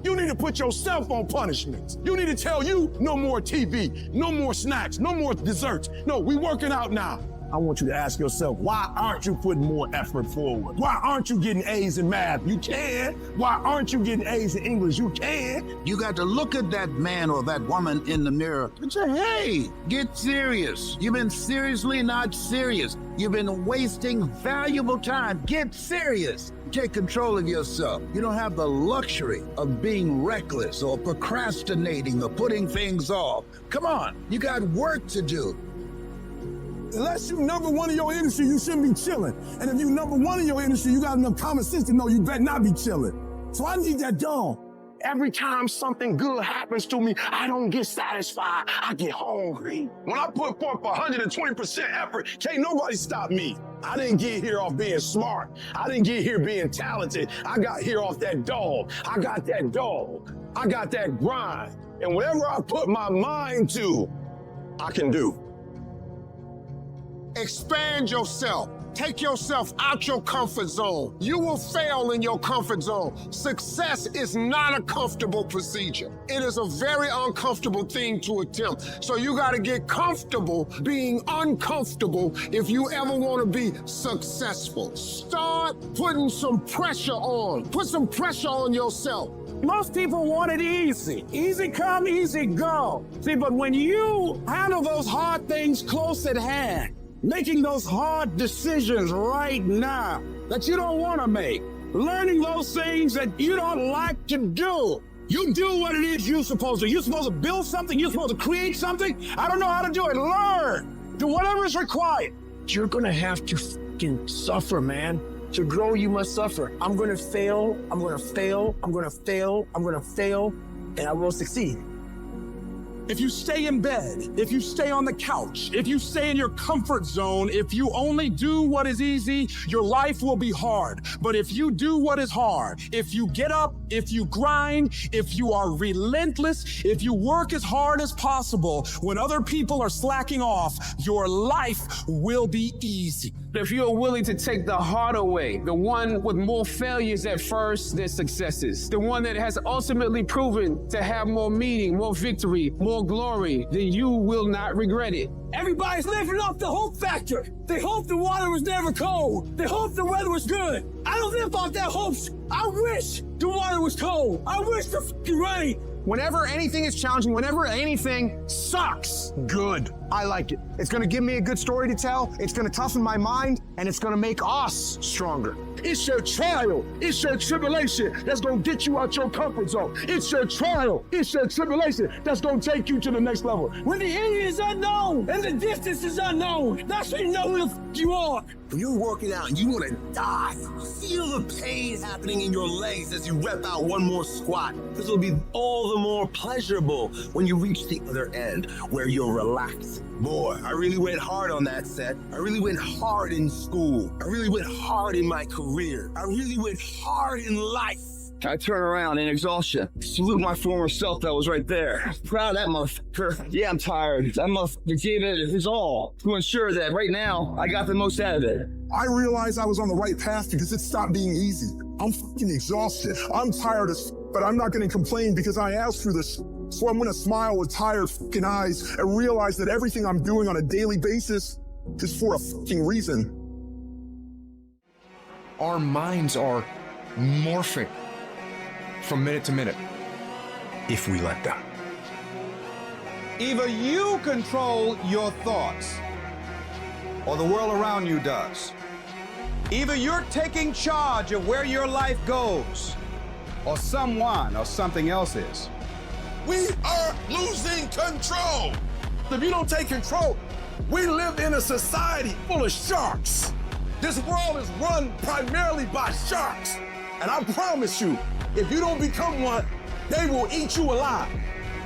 You need to put yourself on punishment. You need to tell you no more TV, no more snacks, no more desserts. No, we working out now. I want you to ask yourself, why aren't you putting more effort forward? Why aren't you getting A's in math? You can. Why aren't you getting A's in English? You can. You got to look at that man or that woman in the mirror and say, hey, get serious. You've been seriously not serious. You've been wasting valuable time. Get serious. Take control of yourself. You don't have the luxury of being reckless or procrastinating or putting things off. Come on, you got work to do. Unless you number one in your industry, you shouldn't be chilling. And if you number one in your industry, you got enough common sense to know you better not be chilling. So I need that dog. Every time something good happens to me, I don't get satisfied. I get hungry. When I put forth 120% effort, can't nobody stop me. I didn't get here off being smart. I didn't get here being talented. I got here off that dog. I got that dog. I got that grind. And whatever I put my mind to, I can do. Expand yourself. Take yourself out your comfort zone. You will fail in your comfort zone. Success is not a comfortable procedure. It is a very uncomfortable thing to attempt. So you got to get comfortable being uncomfortable if you ever want to be successful. Start putting some pressure on. Put some pressure on yourself. Most people want it easy. Easy come, easy go. See, but when you handle those hard things close at hand, making those hard decisions right now that you don't want to make, learning those things that you don't like to do. You do what it is you're supposed to. You're supposed to build something. You're supposed to create something. I don't know how to do it. Learn. Do whatever is required. You're going to have to fucking suffer, man. To grow, you must suffer. I'm going to fail. I'm going to fail. I'm going to fail. I'm going to fail. And I will succeed. If you stay in bed, if you stay on the couch, if you stay in your comfort zone, if you only do what is easy, your life will be hard. But if you do what is hard, if you get up, if you grind, if you are relentless, if you work as hard as possible, when other people are slacking off, your life will be easy. If you're willing to take the harder way, the one with more failures at first than successes, the one that has ultimately proven to have more meaning, more victory, more glory, then you will not regret it. Everybody's living off the hope factor. They hope the water was never cold. They hope the weather was good. I don't live off that hope. I wish the water was cold. I wish the fucking rain. Whenever anything is challenging, whenever anything sucks, good. I like it. It's gonna give me a good story to tell, it's gonna toughen my mind, and it's gonna make us stronger. It's your trial, it's your tribulation that's gonna get you out your comfort zone. It's your trial, it's your tribulation that's gonna take you to the next level. When the end is unknown and the distance is unknown, that's when you know who the f you are. When you're working out and you want to die, feel the pain happening in your legs as you rep out one more squat. This will be all the more pleasurable when you reach the other end where you're relaxed. Boy, I really went hard on that set. I really went hard in school. I really went hard in my career. I really went hard in life. I turn around in exhaustion, salute my former self that was right there. Proud of that motherfucker. Yeah, I'm tired. That motherfucker gave it his all to ensure that right now I got the most out of it. I realized I was on the right path because it stopped being easy. I'm fucking exhausted. I'm tired as but I'm not gonna complain because I asked for this. So I'm gonna smile with tired fucking eyes and realize that everything I'm doing on a daily basis is for a fucking reason. Our minds are morphing from minute to minute, if we let them. Either you control your thoughts, or the world around you does. Either you're taking charge of where your life goes, or someone or something else is. We are losing control. If you don't take control, we live in a society full of sharks. This world is run primarily by sharks. And I promise you, if you don't become one, they will eat you alive.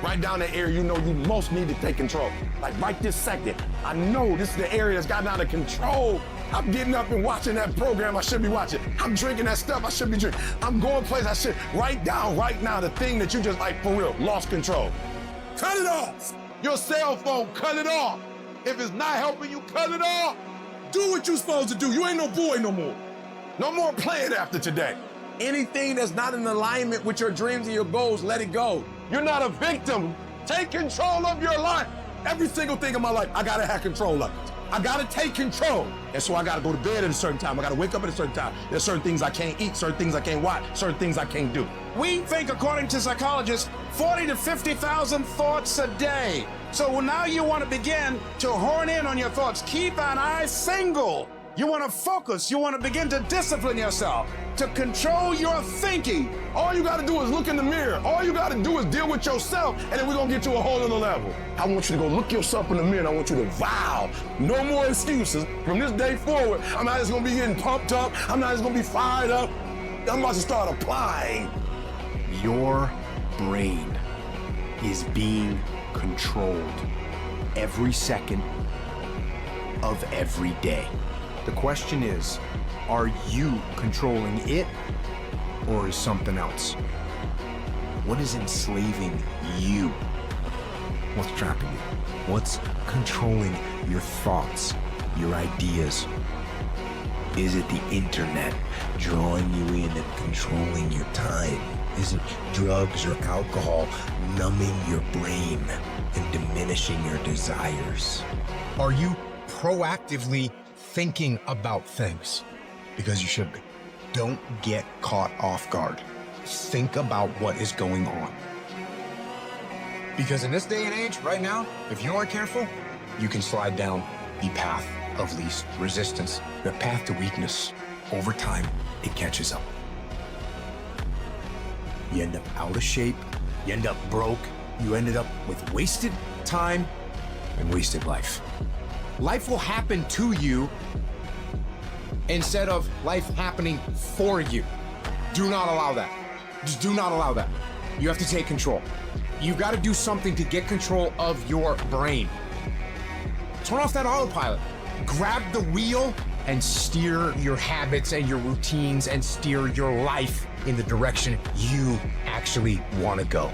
Right down the area you know you most need to take control. Like right this second, I know this is the area that's gotten out of control. I'm getting up and watching that program I should be watching. I'm drinking that stuff I should be drinking. I'm going places I should. Write down right now the thing that you just like for real, lost control. Cut it off. Your cell phone, cut it off. If it's not helping you, cut it off. Do what you're supposed to do. You ain't no boy no more. No more playing after today. Anything that's not in alignment with your dreams and your goals, let it go. You're not a victim. Take control of your life. Every single thing in my life, I gotta have control of it. I gotta take control. And so I gotta go to bed at a certain time. I gotta wake up at a certain time. There's certain things I can't eat, certain things I can't watch, certain things I can't do. We think, according to psychologists, 40 to 50,000 thoughts a day. So now you want to begin to hone in on your thoughts. Keep an eye single. You want to focus. You want to begin to discipline yourself, to control your thinking. All you got to do is look in the mirror. All you got to do is deal with yourself, and then we're going to get to a whole other level. I want you to go look yourself in the mirror, and I want you to vow. No more excuses. From this day forward, I'm not just going to be getting pumped up. I'm not just going to be fired up. I'm about to start applying. Your brain is being controlled every second of every day. The question is, are you controlling it, or is something else? What is enslaving you? What's trapping you? What's controlling your thoughts, your ideas? Is it the internet drawing you in and controlling your time? Is it drugs or alcohol numbing your brain and diminishing your desires? Are you proactively thinking about things? Because you should be. Don't get caught off guard. Think about what is going on. Because in this day and age, right now, if you aren't careful, you can slide down the path of least resistance, the path to weakness. Over time, it catches up. You end up out of shape, you end up broke, you ended up with wasted time and wasted life. Life will happen to you instead of life happening for you. Do not allow that. Just do not allow that. You have to take control. You got to do something to get control of your brain. Turn off that autopilot. Grab the wheel and steer your habits and your routines and steer your life in the direction you actually want to go.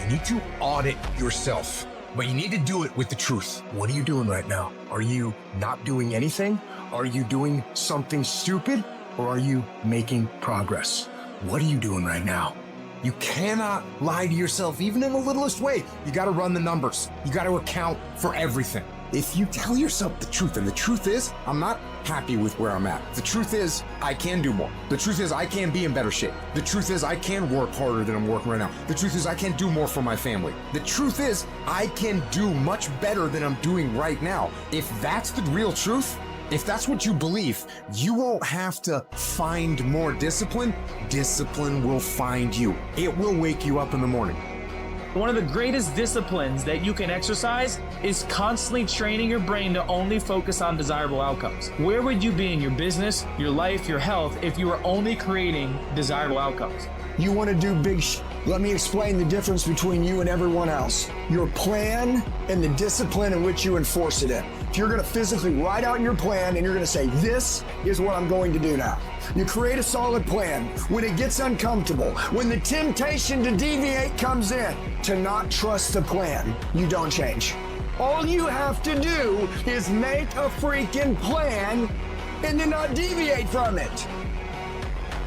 You need to audit yourself, but you need to do it with the truth. What are you doing right now? Are you not doing anything? Are you doing something stupid? Or are you making progress? What are you doing right now? You cannot lie to yourself, even in the littlest way. You got to run the numbers. You got to account for everything. If you tell yourself the truth, and the truth is, I'm not happy with where I'm at. The truth is, I can do more. The truth is, I can be in better shape. The truth is, I can work harder than I'm working right now. The truth is, I can do more for my family. The truth is, I can do much better than I'm doing right now. If that's the real truth, if that's what you believe, you won't have to find more discipline. Discipline will find you. It will wake you up in the morning. One of the greatest disciplines that you can exercise is constantly training your brain to only focus on desirable outcomes. Where would you be in your business, your life, your health if you were only creating desirable outcomes? You want to do big Let me explain the difference between you and everyone else. Your plan and the discipline in which you enforce it in. If you're going to physically write out your plan and you're going to say, this is what I'm going to do now. You create a solid plan. When it gets uncomfortable, when the temptation to deviate comes in, to not trust the plan, you don't change. All you have to do is make a freaking plan and then not deviate from it.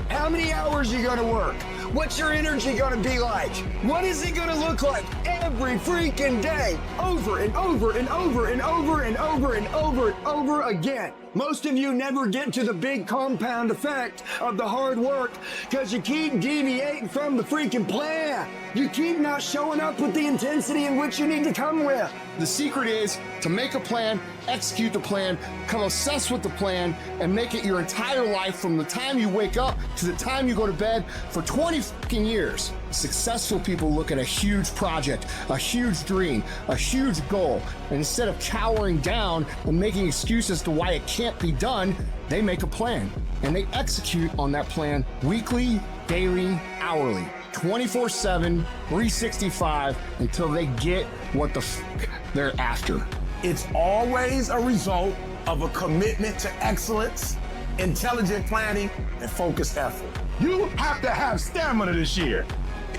How many hours are you going to work? What's your energy going to be like? What is it going to look like every freaking day? Over and over and over and over and over and over and over again. Most of you never get to the big compound effect of the hard work because you keep deviating from the freaking plan. You keep not showing up with the intensity in which you need to come with. The secret is to make a plan, execute the plan, become obsessed with the plan, and make it your entire life from the time you wake up to the time you go to bed for 20 fucking years. Successful people look at a huge project, a huge dream, a huge goal, and instead of cowering down and making excuses to why it can't be done, they make a plan and they execute on that plan weekly, daily, hourly, 24/7, 365 until they get what the fuck they're after. It's always a result of a commitment to excellence, intelligent planning, and focused effort. You have to have stamina this year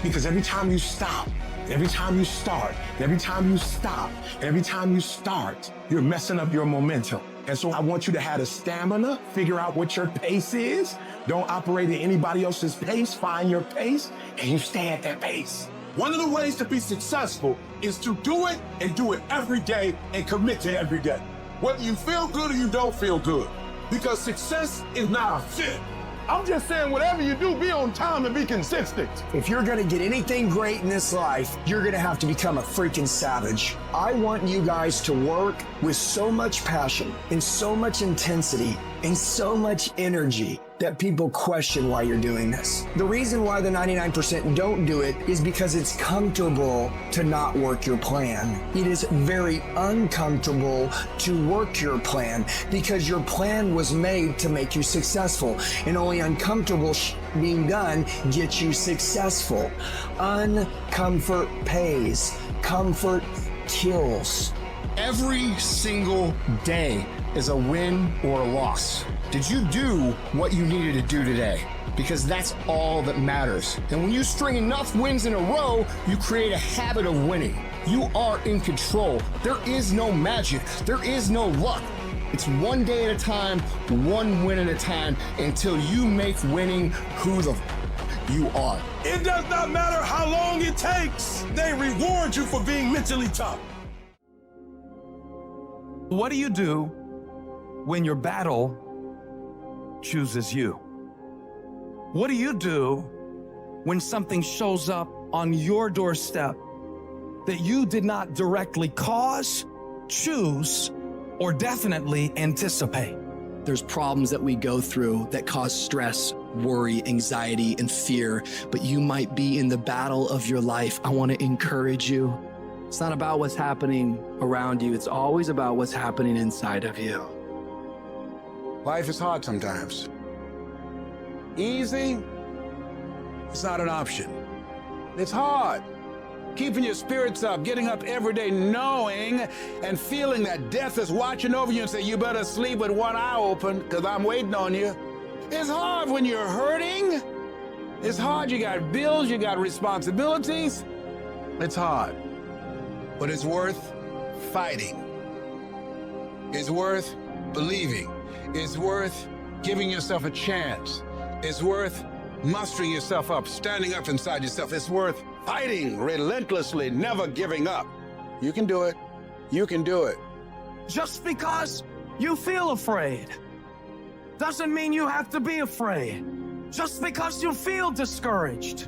because every time you stop, every time you start, every time you stop, every time you start, you're messing up your momentum. And so I want you to have the stamina, figure out what your pace is. Don't operate at anybody else's pace. Find your pace and you stay at that pace. One of the ways to be successful is to do it and do it every day and commit to every day. Whether you feel good or you don't feel good, because success is not a fit. I'm just saying, whatever you do, be on time and be consistent. If you're gonna get anything great in this life, you're gonna have to become a freaking savage. I want you guys to work with so much passion and so much intensity and so much energy that people question why you're doing this. The reason why the 99% don't do it is because it's comfortable to not work your plan. It is very uncomfortable to work your plan because your plan was made to make you successful, and only uncomfortable being done gets you successful. Uncomfort pays. Comfort kills. Every single day is a win or a loss. Did you do what you needed to do today? Because that's all that matters. And when you string enough wins in a row, you create a habit of winning. You are in control. There is no magic. There is no luck. It's one day at a time, one win at a time, until you make winning who the you are. It does not matter how long it takes. They reward you for being mentally tough. What do you do when your battle chooses you? What do you do when something shows up on your doorstep that you did not directly cause, choose, or definitely anticipate? There's problems that we go through that cause stress, worry, anxiety, and fear, but you might be in the battle of your life. I want to encourage you. It's not about what's happening around you. It's always about what's happening inside of you. Life is hard sometimes. Easy, it's not an option. It's hard. Keeping your spirits up, getting up every day knowing and feeling that death is watching over you and say, you better sleep with one eye open because I'm waiting on you. It's hard when you're hurting. It's hard, you got bills, you got responsibilities. It's hard, but it's worth fighting. It's worth believing. It's worth giving yourself a chance. It's worth mustering yourself up, standing up inside yourself. It's worth fighting relentlessly, never giving up. You can do it. You can do it. Just because you feel afraid doesn't mean you have to be afraid. Just because you feel discouraged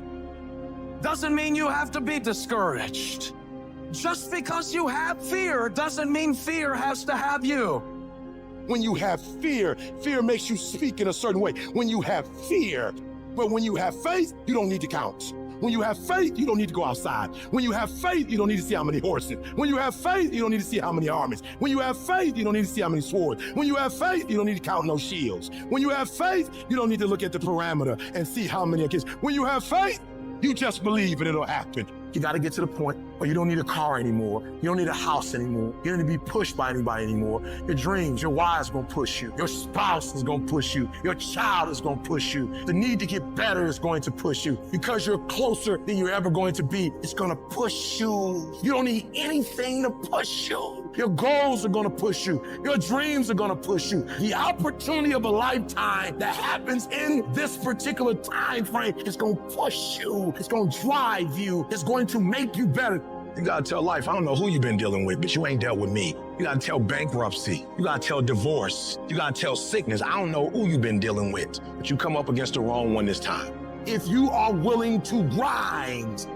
doesn't mean you have to be discouraged. Just because you have fear doesn't mean fear has to have you. When you have fear, fear makes you speak in a certain way. When you have fear, but when you have faith, you don't need to count. When you have faith, you don't need to go outside. When you have faith, you don't need to see how many horses. When you have faith, you don't need to see how many armies. When you have faith, you don't need to see how many swords. When you have faith, you don't need to count no shields. When you have faith, you don't need to look at the parameter and see how many are kids. When you have faith, you just believe and it'll happen. You got to get to the point where you don't need a car anymore. You don't need a house anymore. You don't need to be pushed by anybody anymore. Your dreams, your wife's going to push you. Your spouse is going to push you. Your child is going to push you. The need to get better is going to push you. Because you're closer than you're ever going to be, it's going to push you. You don't need anything to push you. Your goals are going to push you. Your dreams are going to push you. The opportunity of a lifetime that happens in this particular time frame is going to push you. It's going to drive you. It's going to make you better. You gotta tell life, I don't know who you've been dealing with, but you ain't dealt with me. You gotta tell bankruptcy. You gotta tell divorce. You gotta tell sickness. I don't know who you've been dealing with, but you come up against the wrong one this time. If you are willing to grind,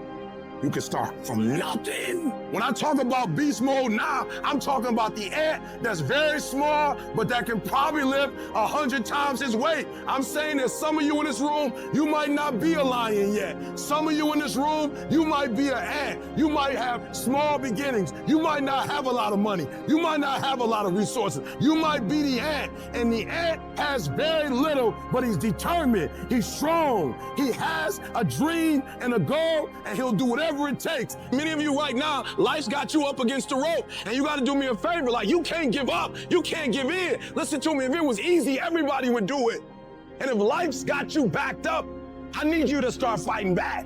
You can start from nothing. When I talk about beast mode now, I'm talking about the ant that's very small, but that can probably lift 100 times his weight. I'm saying that some of you in this room, you might not be a lion yet. Some of you in this room, you might be an ant. You might have small beginnings. You might not have a lot of money. You might not have a lot of resources. You might be the ant, and the ant has very little, but he's determined. He's strong. He has a dream and a goal, and he'll do whatever it takes. Many of you right now, life's got you up against the rope, and you got to do me a favor. Like, you can't give up. You can't give in. Listen to me. If it was easy, everybody would do it. And if life's got you backed up, I need you to start fighting back.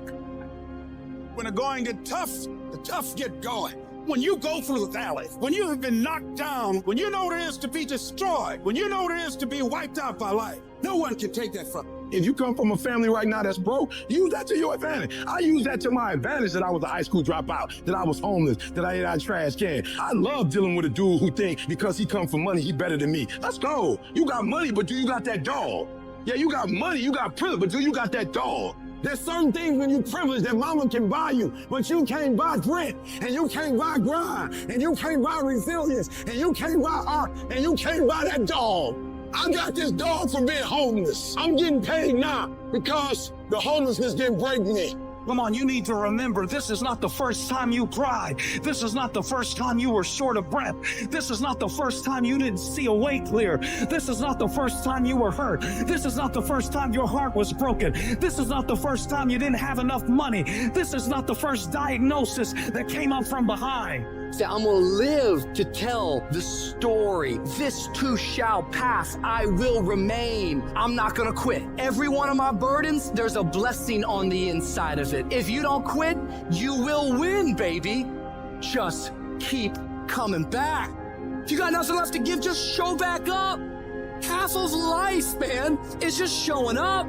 When the going get tough, the tough get going. When you go through the valley, when you have been knocked down, when you know what it is to be destroyed, when you know what it is to be wiped out by life, no one can take that from you. If you come from a family right now that's broke, use that to your advantage. I use that to my advantage that I was a high school dropout, that I was homeless, that I ate out of trash can. I love dealing with a dude who thinks because he come from money, he better than me. Let's go. You got money, but do you got that dog? Yeah, you got money, you got privilege, but do you got that dog? There's certain things when you privileged that mama can buy you, but you can't buy grit, and you can't buy grind, and you can't buy resilience, and you can't buy art, and you can't buy that dog. I got this dog from being homeless. I'm getting paid now because the homelessness didn't break me. Come on, you need to remember, this is not the first time you cried. This is not the first time you were short of breath. This is not the first time you didn't see a way clear. This is not the first time you were hurt. This is not the first time your heart was broken. This is not the first time you didn't have enough money. This is not the first diagnosis that came up from behind. Say, I'm gonna live to tell the story. This too shall pass. I will remain. I'm not gonna quit. Every one of my burdens, there's a blessing on the inside of it. If you don't quit, you will win, baby. Just keep coming back. If you got nothing left to give, just show back up. Half of life, man, is just showing up.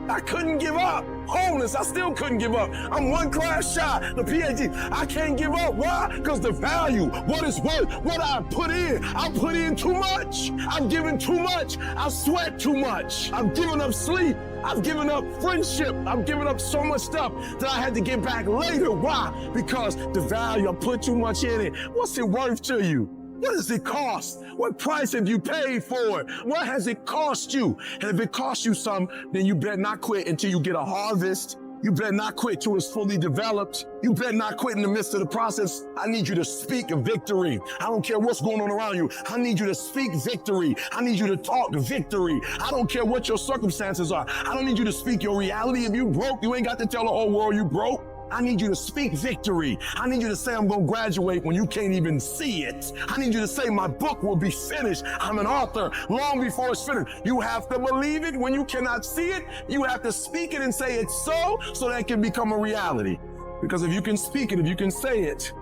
I couldn't give up. Homeless, I still couldn't give up. I'm one class shy, the PhD. I can't give up. Why? Because the value, what it's worth, what I put in too much. I've given too much. I sweat too much. I've given up sleep. I've given up friendship. I've given up so much stuff that I had to get back later. Why? Because the value, I put too much in it. What's it worth to you? What does it cost? What price have you paid for it? What has it cost you? And if it costs you something, then you better not quit until you get a harvest. You better not quit till it's fully developed. You better not quit in the midst of the process. I need you to speak a victory. I don't care what's going on around you. I need you to speak victory. I need you to talk victory. I don't care what your circumstances are. I don't need you to speak your reality. If you broke, you ain't got to tell the whole world you broke. I need you to speak victory. I need you to say I'm going to graduate when you can't even see it. I need you to say my book will be finished. I'm an author long before it's finished. You have to believe it when you cannot see it. You have to speak it and say it's so that it can become a reality. Because if you can speak it, if you can say it,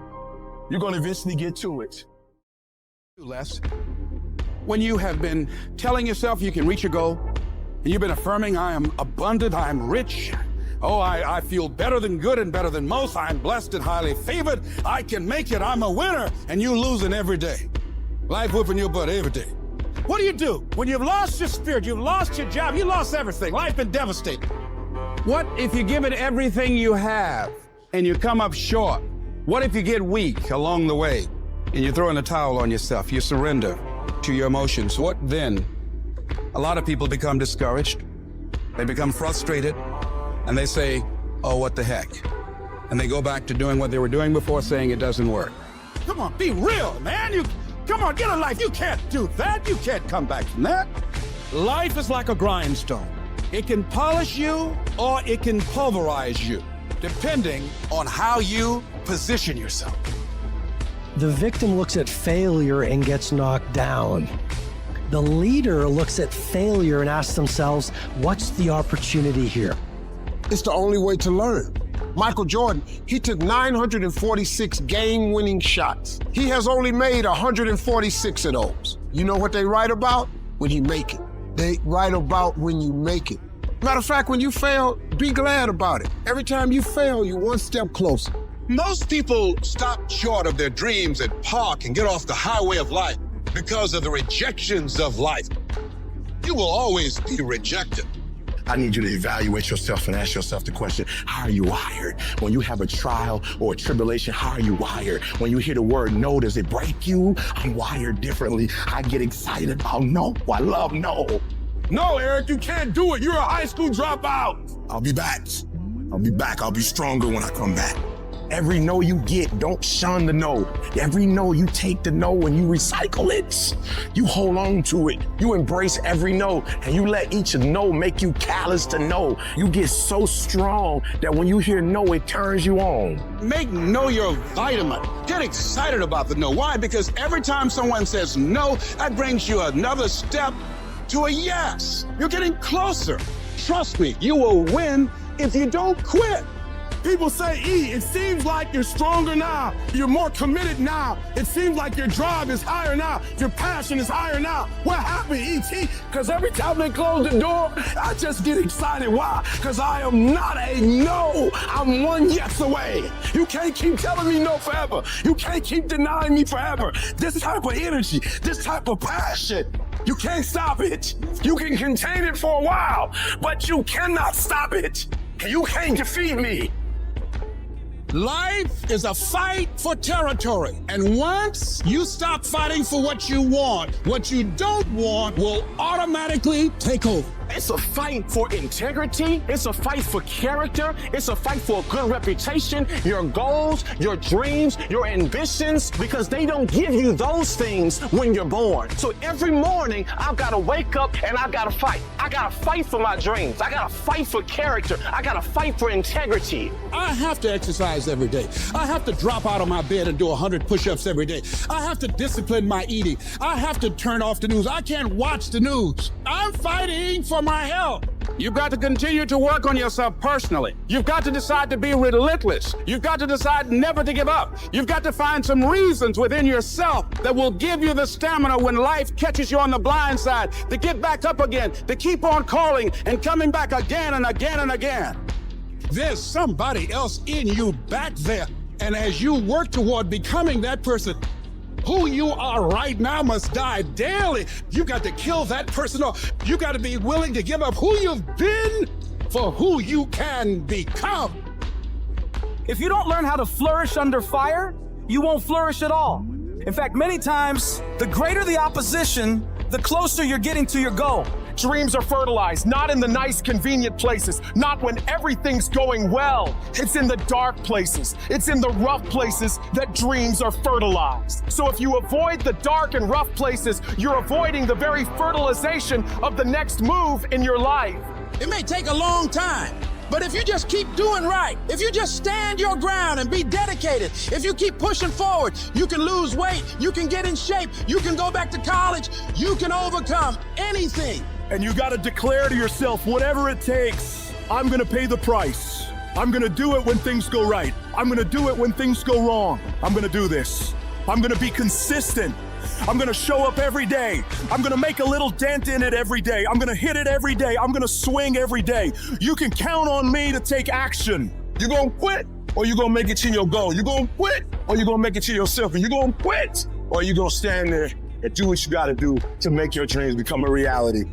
you're going to eventually get to it. Les, when you have been telling yourself you can reach your goal, and you've been affirming I am abundant, I am rich, oh, I feel better than good and better than most. I'm blessed and highly favored. I can make it. I'm a winner. And you losing every day. Life whooping your butt every day. What do you do when you've lost your spirit, you've lost your job, you lost everything, life been devastated? What if you give it everything you have and you come up short? What if you get weak along the way and you throw in the towel on yourself, you surrender to your emotions? What then? A lot of people become discouraged. They become frustrated. And they say, oh, what the heck? And they go back to doing what they were doing before, saying it doesn't work. Come on, be real, man. Come on, get a life. You can't do that. You can't come back from that. Life is like a grindstone. It can polish you or it can pulverize you, depending on how you position yourself. The victim looks at failure and gets knocked down. The leader looks at failure and asks themselves, what's the opportunity here? It's the only way to learn. Michael Jordan, he took 946 game-winning shots. He has only made 146 of those. You know what they write about? When you make it. They write about when you make it. Matter of fact, when you fail, be glad about it. Every time you fail, you're one step closer. Most people stop short of their dreams and park and get off the highway of life because of the rejections of life. You will always be rejected. I need you to evaluate yourself and ask yourself the question, how are you wired? When you have a trial or a tribulation, how are you wired? When you hear the word no, does it break you? I'm wired differently. I get excited about no. I love no. No, Eric, you can't do it. You're a high school dropout. I'll be back. I'll be stronger when I come back. Every no you get, don't shun the no. Every no you take the no and you recycle it. You hold on to it. You embrace every no and you let each no make you callous to no. You get so strong that when you hear no, it turns you on. Make no your vitamin. Get excited about the no. Why? Because every time someone says no, that brings you another step to a yes. You're getting closer. Trust me, you will win if you don't quit. People say, E, it seems like you're stronger now. You're more committed now. It seems like your drive is higher now. Your passion is higher now. What happened, E.T.? Because every time they close the door, I just get excited. Why? Because I am not a no. I'm one yes away. You can't keep telling me no forever. You can't keep denying me forever. This type of energy, this type of passion, you can't stop it. You can contain it for a while, but you cannot stop it. You can't defeat me. Life is a fight for territory. And once you stop fighting for what you want, what you don't want will automatically take over. It's a fight for integrity. It's a fight for character. It's a fight for a good reputation, your goals, your dreams, your ambitions, because they don't give you those things when you're born. So every morning, I've got to wake up and I've got to fight. I got to fight for my dreams. I got to fight for character. I got to fight for integrity. I have to exercise every day. I have to drop out of my bed and do 100 push-ups every day. I have to discipline my eating. I have to turn off the news. I can't watch the news. I'm fighting for my health. You've got to continue to work on yourself personally. You've got to decide to be relentless. You've got to decide never to give up. You've got to find some reasons within yourself that will give you the stamina when life catches you on the blind side to get back up again, to keep on calling and coming back again and again and again. There's somebody else in you back there. And as you work toward becoming that person, who you are right now must die daily. You got to kill that person off. You got to be willing to give up who you've been for who you can become. If you don't learn how to flourish under fire, you won't flourish at all. In fact, many times, the greater the opposition, the closer you're getting to your goal. Dreams are fertilized, not in the nice, convenient places, not when everything's going well. It's in the dark places. It's in the rough places that dreams are fertilized. So if you avoid the dark and rough places, you're avoiding the very fertilization of the next move in your life. It may take a long time, but if you just keep doing right, if you just stand your ground and be dedicated, if you keep pushing forward, you can lose weight, you can get in shape, you can go back to college, you can overcome anything. And you got to declare to yourself, whatever it takes, I'm going to pay the price. I'm going to do it when things go right. I'm going to do it when things go wrong. I'm going to do this. I'm going to be consistent. I'm going to show up every day. I'm going to make a little dent in it every day. I'm going to hit it every day. I'm going to swing every day. You can count on me to take action. You're going to quit or you're going to make it to your goal. You're going to quit or you're going to make it to yourself. And you're going to quit or you're going to stand there and do what you got to do to make your dreams become a reality.